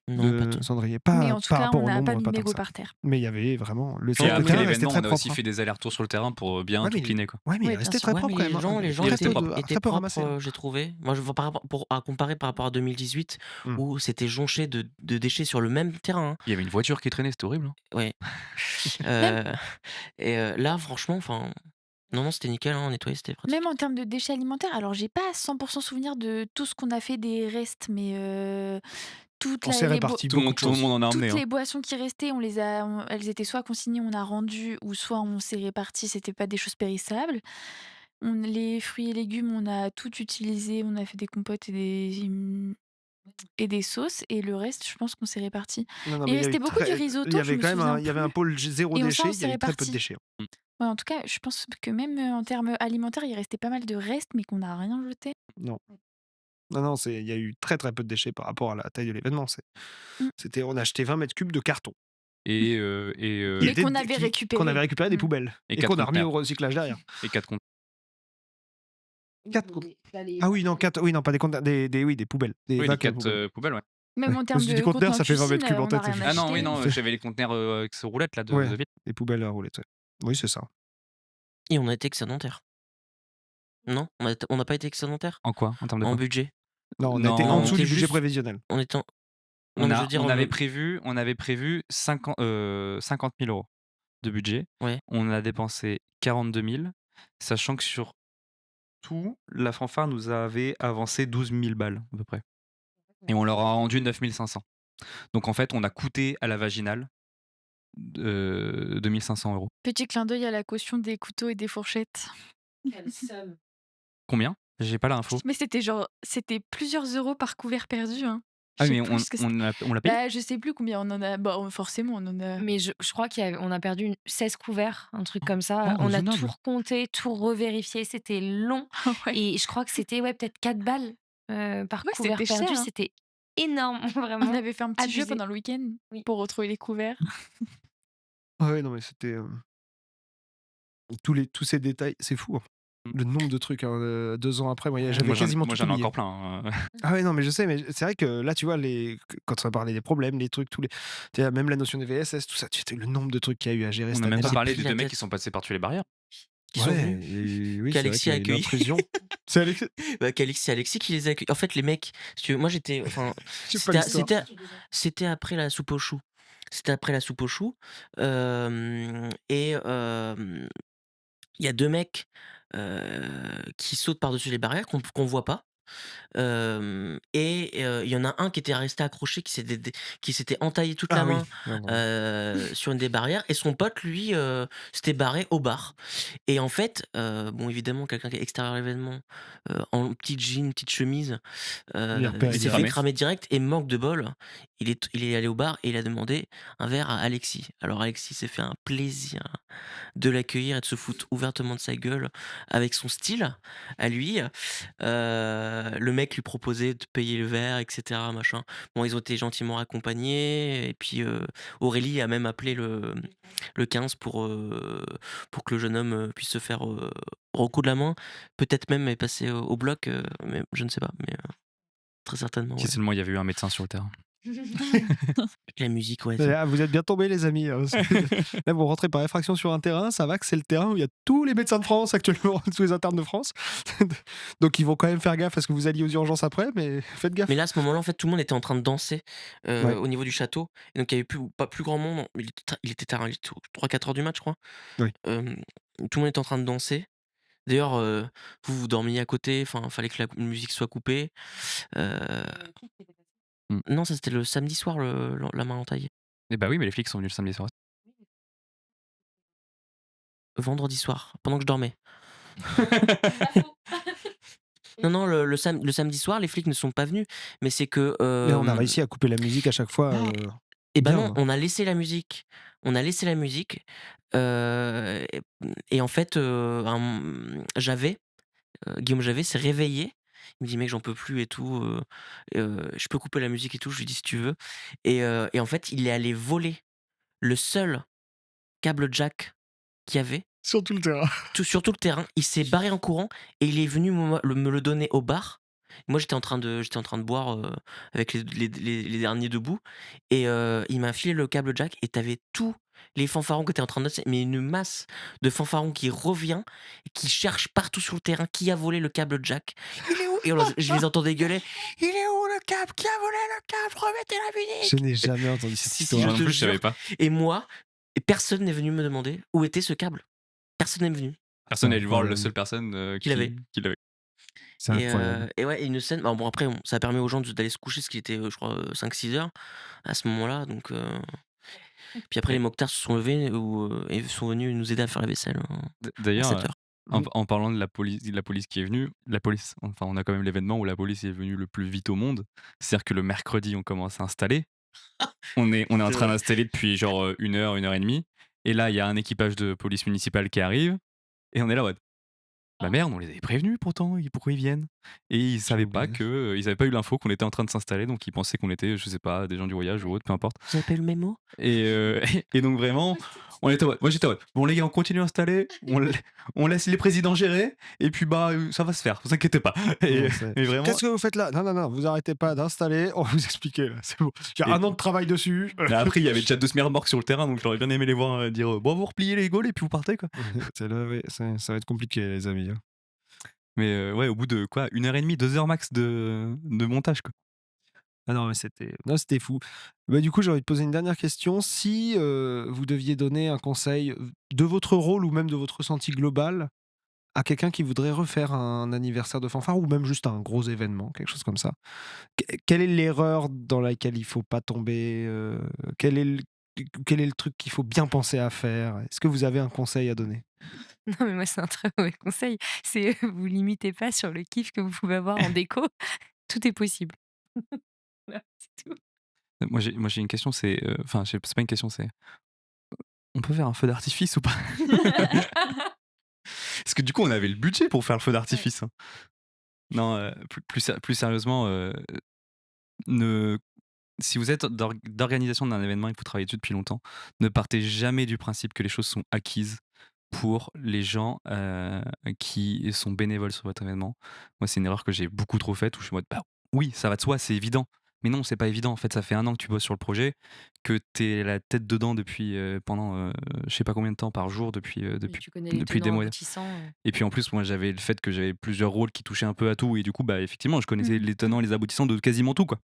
non, pas de tout. cendriers. Mais Pas en tout par cas, rapport on au n'a pas nombre, mis pas de tant que mégots ça. par terre. Mais il y avait vraiment le Et terrain après restait l'événement, très on a propre. aussi fait des allers-retours sur le terrain pour bien Ouais, tout mais cleaner, quoi. ouais, mais il Oui, restait bien très sûr. Ouais, propre mais quand même. les gens Très étaient peu étaient peu ramassé. propres, j'ai trouvé. Moi, je vois à comparer par rapport à 2018 Mmh. où c'était jonché de déchets sur le même terrain, hein. Il y avait une voiture qui traînait, c'était horrible, hein. Ouais, Même et là, franchement, enfin, non, c'était nickel, hein, nettoyer, c'était même pratique. en termes de déchets alimentaires, alors j'ai pas 100 souvenir de tout ce qu'on a fait des restes, mais toutes On s'est les réparti Tout le beaucoup monde de tout le choses. monde en a emmené, toutes hein. les boissons qui restaient, elles étaient soit consignées, on a rendu, ou soit on s'est réparti, c'était pas des choses périssables. Les fruits et légumes, on a tout utilisé, on a fait des compotes et des sauces, et le reste, je pense qu'on s'est réparti. Non, non, Il mais restait beaucoup du il y risotto, je avait me quand même souviens il y avait un plus, pôle zéro et ça, déchet, on il y s'est avait très peu de réparti. déchets. Mmh. Ouais, en tout cas, je pense que même, en termes alimentaires, il restait pas mal de restes, mais qu'on n'a rien jeté. Non. Non, non, il y a eu très très peu de déchets par rapport à la taille de l'événement. Mmh. On a acheté 20 mètres cubes de carton. Et Mais qu'on avait Qu'on avait récupéré. récupéré des poubelles. Et Et 4 qu'on a remis conteneurs. au recyclage derrière. Et 4 conteneurs. 4 Ah oui, non, 4, oui, non, pas des conteneurs, oui, des poubelles. Des Oui, les bacs à 4 poubelles. poubelles, ouais. Même Ouais. en Je me termes suis dit de conteneur, contenants ça fait 20 mètres cuisine, cubes en on n'a tête. rien Je me Ah suis non, oui, acheté. non, j'avais les conteneurs avec ces roulettes là de Ouais, vide. des poubelles à roulettes, ouais. Oui, c'est ça. Et on a été excédentaire. Non? On n'a pas été excédentaire? En quoi? En termes de En quoi? budget? Non, on a été en Non, dessous était du budget juste prévisionnel. on était en non, mais je veux dire, on avait prévu 50 000 € de budget. ouais. On a dépensé 42 000, sachant que sur tout, la fanfare nous avait avancé 12 000 balles à peu près. Et on leur a rendu 9 500. Donc en fait, on a coûté à la vaginale 2 500 €. Petit clin d'œil à la caution des couteaux et des fourchettes. Quel seum. Combien? J'ai pas l'info. Mais c'était plusieurs euros par couvert perdu, hein. Je Ah, sais mais plus ce que c'est. on l'a payé? Bah, je sais plus combien on en a. Bah, forcément, on en a. Mais je crois qu'on a perdu 16 couverts, un truc comme ça. Oh, On a tout raisonnable. recompté, tout revérifié, c'était long Ouais. et je crois que c'était, ouais, peut-être 4 balles, par Ouais, couvert c'était cher, perdu. hein. C'était énorme, On vraiment avait fait un petit jeu abusé. pendant le week-end Oui. pour retrouver les couverts. Ah ouais, non, mais c'était tous ces détails, c'est fou, hein. Mmh. Le nombre de trucs, hein, 2 ans après, j'avais quasiment Moi, tout j'en ai oublié. encore plein, hein. Ah ouais, non, mais je sais, mais c'est vrai que là, tu vois, quand on a parlé des problèmes, les trucs, tu sais, même la notion des VSS, tout ça, tu sais, le nombre de trucs qu'il y a eu à gérer On cette n'a même année-là. pas parlé pris des la 2 mecs tête. qui sont passés par-dessus les barrières. Qui sont venus, Oui, c'est vrai qu'Alexis qu'il a y a une accueilli. intrusion. C'est Alexis? C'est Alexis qui les a accueillis. En fait, les mecs, si tu veux, moi j'étais, enfin, J'ai pas l'histoire. c'était après la soupe aux choux. C'était après la soupe aux choux. Et il y a deux mecs qui sautent par-dessus les barrières qu'on voit pas. Et il y en a un qui était resté accroché, qui s'était entaillé toute la Ah oui, main ouais, non. sur une des barrières, et son pote, lui, s'était barré au bar. Et en fait, bon, évidemment, quelqu'un qui est extérieur à l'événement, en petite jean, petite chemise, Il est repéré il s'est fait Cramé. cramer direct, et manque de bol, il est allé au bar et il a demandé un verre à Alexis. Alors Alexis s'est fait un plaisir de l'accueillir et de se foutre ouvertement de sa gueule avec son style à lui. Le mec lui proposait de payer le verre, etc. Machin. Bon, ils ont été gentiment accompagnés. Et puis Aurélie a même appelé le 15 pour que le jeune homme puisse se faire recoudre la main. Peut-être même est passé au bloc, mais je ne sais pas. Mais très certainement, Si ouais. seulement il y avait eu un médecin sur le terrain. La musique, ouais. Ah, vous êtes bien tombés, les amis, hein. Là, vous rentrez par effraction sur un terrain, ça va que c'est le terrain où il y a tous les médecins de France actuellement, tous les internes de France. Donc ils vont quand même faire gaffe à ce que vous alliez aux urgences après, mais faites gaffe. Mais là, à ce moment-là, en fait, tout le monde était en train de danser Ouais. au niveau du château. Et donc, il y avait pas plus grand monde. Il était tard, il était 3-4 heures du match, je crois. Oui. Tout le monde était en train de danser. D'ailleurs, vous dormiez à côté. Enfin, fallait que la musique soit coupée. Euh, Mm. Non, ça c'était le samedi soir, la main entaillée. Et bah oui, mais les flics sont venus le samedi soir. Vendredi soir, pendant que je dormais. Non, le samedi soir, les flics ne sont pas venus. Mais c'est que. Mais on a réussi à couper la musique à chaque fois. Et ben bien, non, hein. on a laissé la musique. On a laissé la musique. Et en fait, Guillaume Javet s'est réveillé. Il me dit: «Mec, j'en peux plus et tout, je peux couper la musique et tout?» Je lui dis: «Si tu veux». Et en fait, il est allé voler le seul câble jack qu'il y avait Sur tout le terrain. sur tout le terrain. Il s'est barré en courant et il est venu me le donner au bar. Moi, j'étais en train de boire avec les derniers debout, et il m'a filé le câble jack, et t'avais tous les fanfarons qui étaient en train de danser, mais une masse de fanfarons qui revient, et qui cherche partout sur le terrain qui a volé le câble jack. Il est où? Et je les entendais gueuler: «Il est où le câble? Qui a volé le câble? Remettez la Je musique!» n'ai jamais entendu cette Si, si, histoire. Moi je non te plus, je savais jure. pas. Et moi, personne n'est venu me demander où était ce câble. Personne n'est venu. Personne C'est n'est allé voir la incroyable. seule personne Qui l'avait. qui l'avait. C'est incroyable. Et ouais, une scène. Bon, après, ça a permis aux gens d'aller se coucher, ce qui était, je crois, 5-6 heures à ce moment-là. Donc, puis après, les mocktards se sont levés et sont venus nous aider à faire la vaisselle à D'ailleurs, 7 heures. en parlant de la police qui est venue, enfin, on a quand même l'événement où la police est venue le plus vite au monde. C'est-à-dire que le mercredi, on commence à installer. On est en C'est train vrai. d'installer depuis genre 1 heure et demie. Et là, il y a un équipage de police municipale qui arrive. Et on est là, ouais. Bah merde, on les avait prévenus pourtant, pourquoi ils viennent? Et ils savaient pas oublié. ils avaient pas eu l'info qu'on était en train de s'installer, donc ils pensaient qu'on était, je sais pas, des gens du voyage ou autre, peu importe. Vous avez pas eu le mémo? Et, et donc vraiment, on était en mode- moi j'étais en mode, bon les gars, on continue à installer, on laisse les présidents gérer, et puis bah ça va se faire, vous inquiétez pas. Et, et vraiment, Qu'est-ce que vous faites là? Non, vous arrêtez pas d'installer, on va vous expliquer là, c'est bon. Il y a Et- 1 an de travail dessus. mais après il y avait déjà 2 semi-remorques sur le terrain, donc j'aurais bien aimé les voir dire bon, vous repliez les gaules et puis vous partez quoi. C'est là, ouais, ça va être compliqué, les amis, hein. Mais ouais, au bout de quoi, 1 heure et demie, 2 heures max de montage quoi. Ah non, mais c'était fou. Bah, du coup, j'ai envie de poser une dernière question. Si vous deviez donner un conseil de votre rôle ou même de votre ressenti global à quelqu'un qui voudrait refaire un anniversaire de fanfare ou même juste un gros événement, quelque chose comme ça, quelle est l'erreur dans laquelle il faut pas tomber? Quel est le truc qu'il faut bien penser à faire? Est-ce que vous avez un conseil à donner? Non, mais moi, c'est un très mauvais conseil. C'est vous limitez pas sur le kiff que vous pouvez avoir en déco. Tout est possible. Voilà, c'est tout. Moi j'ai une question, enfin c'est pas une question, c'est on peut faire un feu d'artifice ou pas? Parce que du coup on avait le budget pour faire le feu Ouais. d'artifice, hein. Non, plus sérieusement, ne si vous êtes d'organisation d'un événement et que vous travaillez dessus depuis longtemps, ne partez jamais du principe que les choses sont acquises pour les gens qui sont bénévoles sur votre événement. Moi, c'est une erreur que j'ai beaucoup trop faite où je suis en mode, bah oui, ça va de soi, c'est évident. Mais non, c'est pas évident. En fait, ça fait 1 an que tu bosses sur le projet, que tu es la tête dedans depuis pendant je sais pas combien de temps par jour, depuis, Oui, depuis, tu connais les depuis des tenants mois. aboutissants. Et puis en plus, moi, j'avais le fait que j'avais plusieurs rôles qui touchaient un peu à tout. Et du coup, bah, effectivement, je connaissais Mhm. les tenants et les aboutissants de quasiment tout, quoi.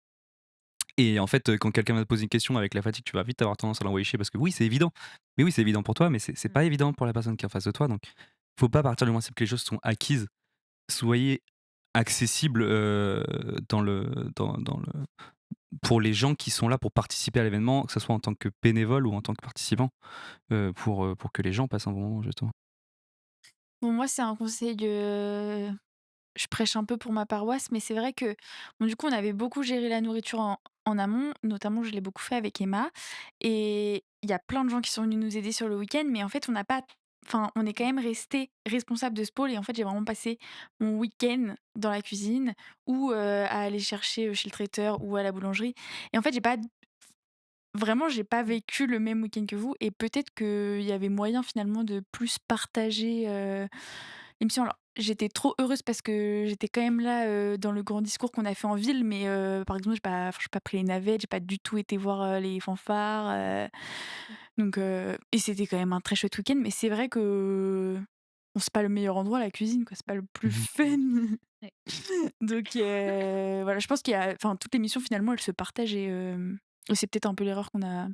Et en fait, quand quelqu'un va te poser une question avec la fatigue, tu vas vite avoir tendance à l'envoyer chier parce que oui, c'est évident. Mais oui, c'est évident pour toi, mais c'est Mmh. pas évident pour la personne qui est en face de toi. Donc, faut pas partir du principe que les choses sont acquises. Soyez accessible pour les gens qui sont là pour participer à l'événement, que ce soit en tant que bénévole ou en tant que participant, pour que les gens passent un bon moment, justement. Bon, moi, c'est un conseil, je prêche un peu pour ma paroisse, mais c'est vrai que, bon, du coup, on avait beaucoup géré la nourriture en amont, notamment, je l'ai beaucoup fait avec Emma. Et il y a plein de gens qui sont venus nous aider sur le week-end, mais en fait, on n'a pas. Enfin, on est quand même resté responsable de ce pôle. Et en fait, j'ai vraiment passé mon week-end dans la cuisine ou à aller chercher chez le traiteur ou à la boulangerie. Et en fait, j'ai pas. Vraiment, j'ai pas vécu le même week-end que vous. Et peut-être qu'il y avait moyen finalement de plus partager l'émission. Alors, j'étais trop heureuse parce que j'étais quand même là, dans le grand discours qu'on a fait en ville, mais par exemple, j'ai pas pris les navettes, j'ai pas du tout été voir, les fanfares, donc et c'était quand même un très chouette week-end, mais c'est vrai que bon, c'est pas le meilleur endroit, la cuisine, quoi, c'est pas le plus Mhm. fun. Ouais. Donc voilà, je pense qu'il y a enfin, toutes les missions finalement, elles se partagent et c'est peut-être un peu l'erreur qu'on a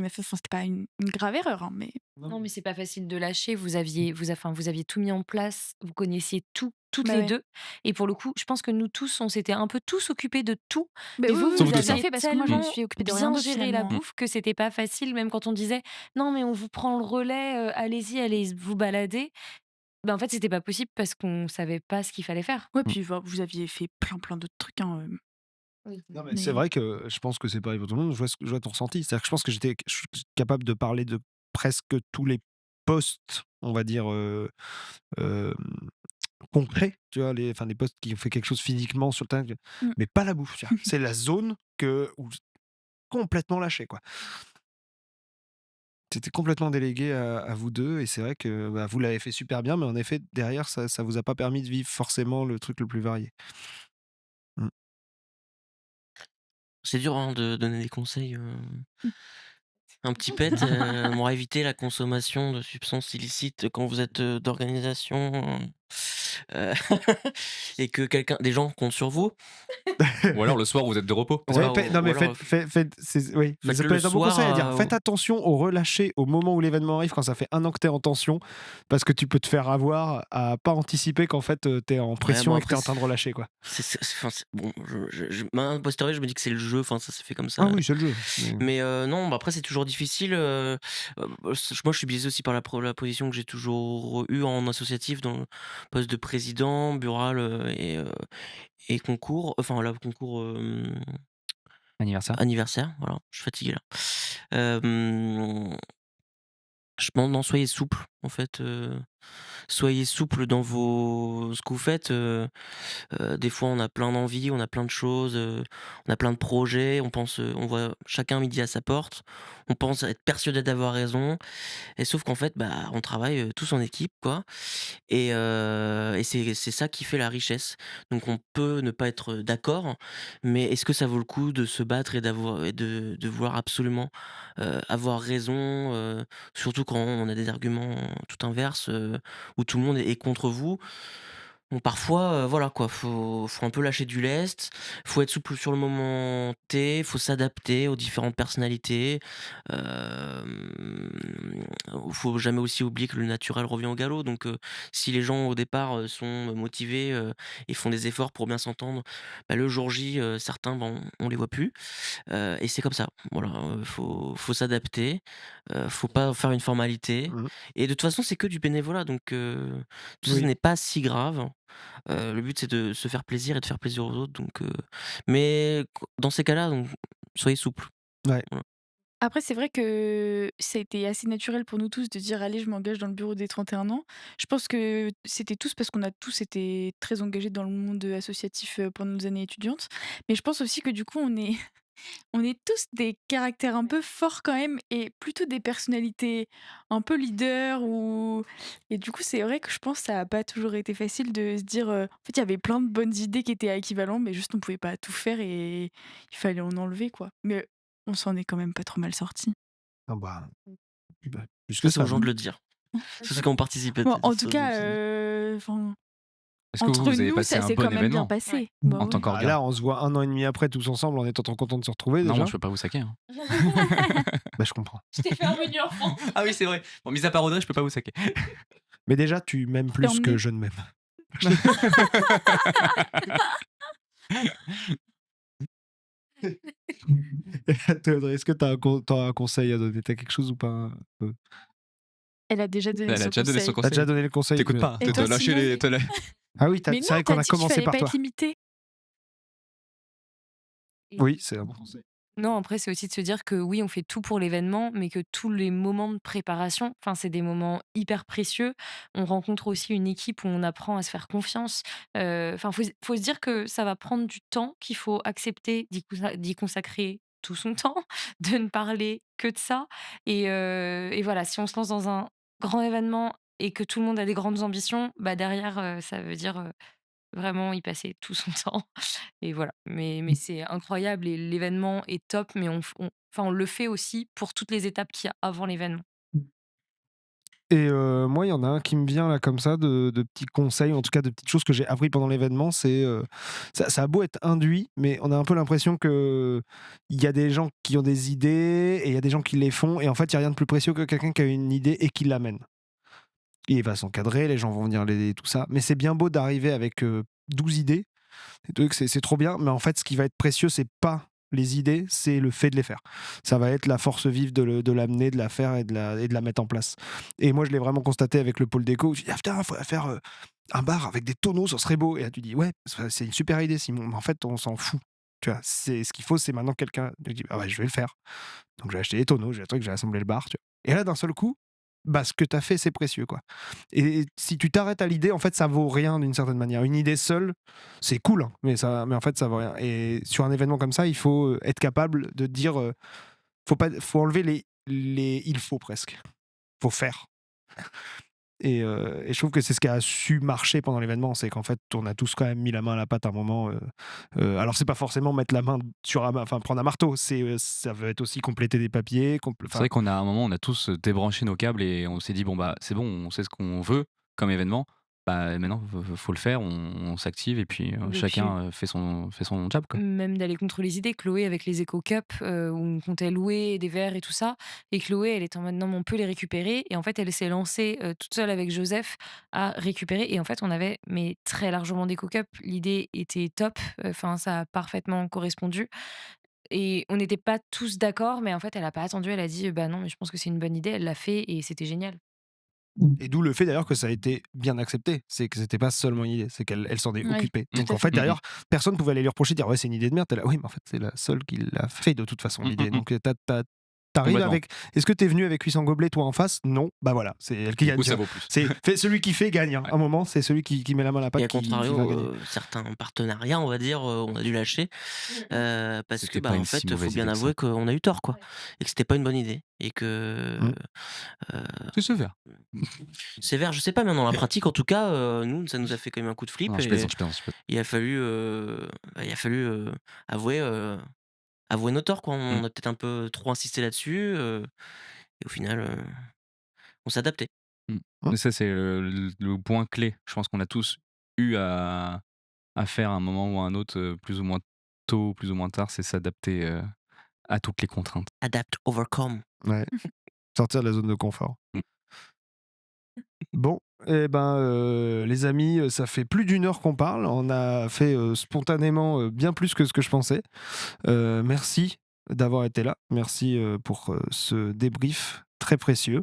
fait. Enfin, c'était pas une grave erreur, hein, mais Non, mais c'est pas facile de lâcher. Vous aviez tout mis en place. Vous connaissiez tout, toutes bah, les ouais. 2. Et pour le coup, je pense que nous tous, on s'était un peu tous occupés de tout. Beh, Mais oui, vous, oui, Sauf vous oui, de tout à ça. aviez fait, parce que moi, je me tellement suis occupée de rien bien d'autre géré la finalement. Mm. bouffe que c'était pas facile. Même quand on disait non, mais on vous prend le relais, allez-y, allez vous balader. Ben, en fait, c'était pas possible parce qu'on savait pas ce qu'il fallait faire. Ouais, Mm. puis vous aviez fait plein d'autres trucs, hein, Oui. Non, mais c'est mais vrai que je pense que c'est pareil pour tout le monde. Je vois ton ressenti. C'est-à-dire que je pense que je suis capable de parler de presque tous les postes, on va dire, euh, concrets, tu vois, enfin, les postes qui ont fait quelque chose physiquement sur le terrain, mmh. mais pas la bouffe, tu vois. C'est la zone où complètement lâché, quoi. C'était complètement délégué à vous deux, et c'est vrai que bah, vous l'avez fait super bien, mais en effet, derrière, ça vous a pas permis de vivre forcément le truc le plus varié. Mm. C'est dur, hein, de donner des conseils, Mmh. un petit pet, pour éviter la consommation de substances illicites quand vous êtes, d'organisation, heu, et que des gens comptent sur vous. Ou alors le soir, vous êtes de repos. Ouais, Voilà, non, ou mais alors oui, mais ça faites-le peut le être un bon soir, conseil à dire. Faites attention au relâcher au moment où l'événement arrive, quand ça fait 1 an que t'es en tension, parce que tu peux te faire avoir à pas anticiper qu'en fait t'es en ouais, bon pression et que t'es après en train de relâcher, quoi. enfin, bon, maintenant a posteriori, je me dis que c'est le jeu, enfin ça s'est fait comme Ah ça. oui, c'est le jeu. Mais non, bah, après c'est toujours difficile, moi je suis biaisé aussi par la position que j'ai toujours eue en associatif dans le poste de président, bural, et concours, enfin là, concours, Anniversaire. anniversaire, voilà, je suis fatigué là. Hem, je pense non, soyez souple en fait, soyez souple dans ce que vous faites, des fois, on a plein d'envies, on a plein de choses, on a plein de projets, on voit chacun midi à sa porte, on pense être persuadé d'avoir raison, et sauf qu'en fait, bah, on travaille, tous en équipe, quoi, et c'est ça qui fait la richesse. Donc on peut ne pas être d'accord, mais est-ce que ça vaut le coup de se battre et de vouloir absolument, avoir raison, surtout quand on a des arguments tout inverses, où tout le monde est contre vous? Bon, parfois, voilà quoi, faut un peu lâcher du lest, faut être souple sur le moment T, faut s'adapter aux différentes personnalités. Hem, faut jamais aussi oublier que le naturel revient au galop. Donc, si les gens au départ, sont motivés, et font des efforts pour bien s'entendre, bah, le jour J, certains, ben, on les voit plus, et c'est comme ça. Voilà, faut s'adapter, faut pas faire une formalité Mmh. et de toute façon, c'est que du bénévolat donc, tout ça Oui. n'est pas si grave. Le but, c'est de se faire plaisir et de faire plaisir aux autres donc, mais dans ces cas-là, donc soyez souples. Ouais. Voilà. Après, c'est vrai que ça a été assez naturel pour nous tous de dire: «Allez, je m'engage dans le bureau des 31 ans». Je pense que c'était tous parce qu'on a tous été très engagés dans le monde, associatif, pendant nos années étudiantes. Mais je pense aussi que du coup, on est tous des caractères un peu forts quand même et plutôt des personnalités un peu leaders ou et du coup, c'est vrai que je pense que ça a pas toujours été facile de se dire, en fait, il y avait plein de bonnes idées qui étaient équivalentes, mais juste on pouvait pas tout faire et il fallait en enlever, quoi. Mais on s'en est quand même pas trop mal sortis. Ah bah, plus que Ça, c'est aux ça gens de même. le dire. C'est ceux qui ont participé, Bon, en c'est tout aux gens de cas, le dire. enfin, Est-ce que vous, entre vous avez nous, passé ça un s'est quand bon même bien événement passé. Ouais. Bah en tant ouais. Bah qu'orga? là, on se voit 1 an et demi après tous ensemble en étant trop contents de se retrouver Non, moi déjà. je peux pas vous saquer. Hein. Bah, je comprends. Je t'ai fait un menu enfant. Ah oui, c'est vrai. Bon, mis à part Audrey, je peux pas vous saquer. Mais déjà, tu m'aimes Je t'ai plus que emmené. je ne m'aime. Et toi, Audrey, est-ce que tu as un conseil à donner? Tu as quelque chose ou pas un peu? Elle a déjà donné Elle a son déjà donné son conseil. Tu as déjà conseil. donné le conseil? T'écoutes Mais pas. Et toi, T'as lâché Simon? les. ah oui, Mais non, c'est vrai tu qu'on as a dit qu'il commencé fallait par pas toi. être limité. Oui, c'est un bon conseil. Non, après, c'est aussi de se dire que oui, on fait tout pour l'événement, mais que tous les moments de préparation, enfin, c'est des moments hyper précieux. On rencontre aussi une équipe où on apprend à se faire confiance. Enfin, faut se dire que ça va prendre du temps, qu'il faut accepter d'y consacrer tout son temps, de ne parler que de ça. Et voilà, si on se lance dans un grand événement et que tout le monde a des grandes ambitions, bah derrière, ça veut dire vraiment y passer tout son temps. Et voilà, mais c'est incroyable et l'événement est top, mais on le fait aussi pour toutes les étapes qu'il y a avant l'événement. Et moi, il y en a un qui me vient là comme ça de petits conseils, en tout cas de petites choses que j'ai appris pendant l'événement, c'est, ça a beau être induit, mais on a un peu l'impression qu'il y a des gens qui ont des idées et il y a des gens qui les font et en fait, il y a rien de plus précieux que quelqu'un qui a une idée et qui l'amène. Il va s'encadrer, les gens vont venir l'aider, tout ça, mais c'est bien beau d'arriver avec, 12 idées, c'est trop bien, mais en fait, ce qui va être précieux, c'est pas les idées, c'est le fait de les faire. Ça va être la force vive de l'amener, de la faire et de la mettre en place. Et moi, je l'ai vraiment constaté avec le pôle déco. Je dis, ah putain, il faudrait faire un bar avec des tonneaux, ça serait beau. Et là, tu dis, ouais, c'est une super idée, Simon. Mais en fait, on s'en fout. Tu vois, ce qu'il faut, c'est maintenant quelqu'un. Je dis, ah ouais, je vais le faire. Donc, j'ai acheté des tonneaux, j'ai un truc, j'ai assemblé le bar. Tu vois. Et là, d'un seul coup, bah, ce que tu as fait, c'est précieux, quoi. Et si tu t'arrêtes à l'idée, en fait, ça vaut rien d'une certaine manière. Une idée seule, c'est cool, hein, mais en fait, ça vaut rien. Et sur un événement comme ça, il faut être capable de dire, faut enlever il faut presque. Faut faire. Et je trouve que c'est ce qui a su marcher pendant l'événement, c'est qu'en fait, on a tous quand même mis la main à la pâte à un moment. Alors, c'est pas forcément mettre la main sur enfin prendre un marteau, ça veut être aussi compléter des papiers. C'est vrai qu'on a à un moment, on a tous débranché nos câbles et on s'est dit bon bah c'est bon, on sait ce qu'on veut comme événement. Bah maintenant, faut le faire, on s'active et puis Et puis, chacun fait son job quoi. même d'aller contre les idées. Chloé, avec les Eco Cup, où on comptait louer des verres et tout ça. Et Chloé, elle est en mode non, mais on peut les récupérer. Et en fait, elle s'est lancée toute seule avec Joseph à récupérer. Et en fait, on avait mais très largement d'Eco Cup. L'idée était top. Enfin, ça a parfaitement correspondu. Et on n'était pas tous d'accord, mais en fait, elle a pas attendu. Elle a dit bah non, mais je pense que c'est une bonne idée. Elle l'a fait et c'était génial. Et d'où le fait d'ailleurs que ça a été bien accepté. C'est que c'était pas seulement une idée, c'est qu'elle s'en est Oui, occupée. tout Donc à en fait, fait. derrière, personne pouvait aller lui reprocher, dire ouais, c'est une idée de merde. T'es là, oui, mais en fait, c'est la seule qui l'a fait de toute façon, l'idée. Donc t'arrives Complètement. avec. Est-ce que t'es venu avec 800 gobelets, toi en face? Non. Bah voilà, c'est elle qui Du gagne. coup, ça vaut plus. Celui qui fait gagne. Hein. Ouais. À un moment, c'est celui qui met la main à la Et pâte à qui contrario, va gagner. certains partenariats, on va dire, on a dû lâcher, parce que, C'était bah, pas en une si fait, faut mauvaise bien idée que ça. avouer qu'on a eu tort, quoi et que c'était pas une bonne idée et que, Mm. C'est sévère. sévère, je sais pas, mais dans la pratique, en tout cas, nous, ça nous a fait quand même un coup de flip Non, je et plaisante. il a fallu, avouer, avouer nos torts, quoi. Mm. On a peut-être un peu trop insisté là-dessus, et au final, on s'est adapté. Mm. Mm. Mais ça c'est le point clé. Je pense qu'on a tous eu à faire à un moment ou à un autre, plus ou moins tôt, plus ou moins tard, c'est s'adapter à toutes les contraintes. Adapt, overcome. Ouais. Sortir de la zone de confort. Mm. Bon, eh ben, les amis, ça fait plus d'1 heure qu'on parle. On a fait spontanément bien plus que ce que je pensais. Merci d'avoir été là. Merci pour ce débrief très précieux.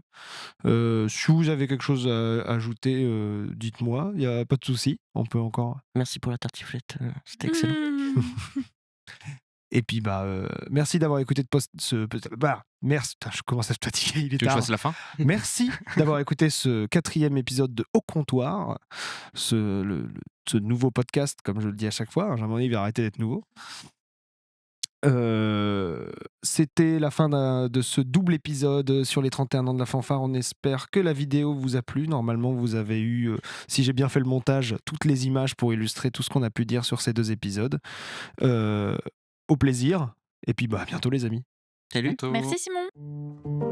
Si vous avez quelque chose à ajouter, dites-moi. Il n'y a pas de souci. On peut encore. Merci pour la tartiflette, c'était excellent. Et puis, merci d'avoir écouté merci. Putain, je commence à être fatigué. Il est Tu veux que je tard. fasse la fin? Merci d'avoir écouté ce 4e épisode de Au Comptoir, ce nouveau podcast, comme je le dis à chaque fois. À un moment donné, il va arrêter d'être nouveau. C'était la fin de ce double épisode sur les 31 ans de la fanfare. On espère que la vidéo vous a plu. Normalement, vous avez eu, si j'ai bien fait le montage, toutes les images pour illustrer tout ce qu'on a pu dire sur ces 2 épisodes. Au plaisir. Et puis, à bientôt les amis. Salut. Bientôt. Merci Simon.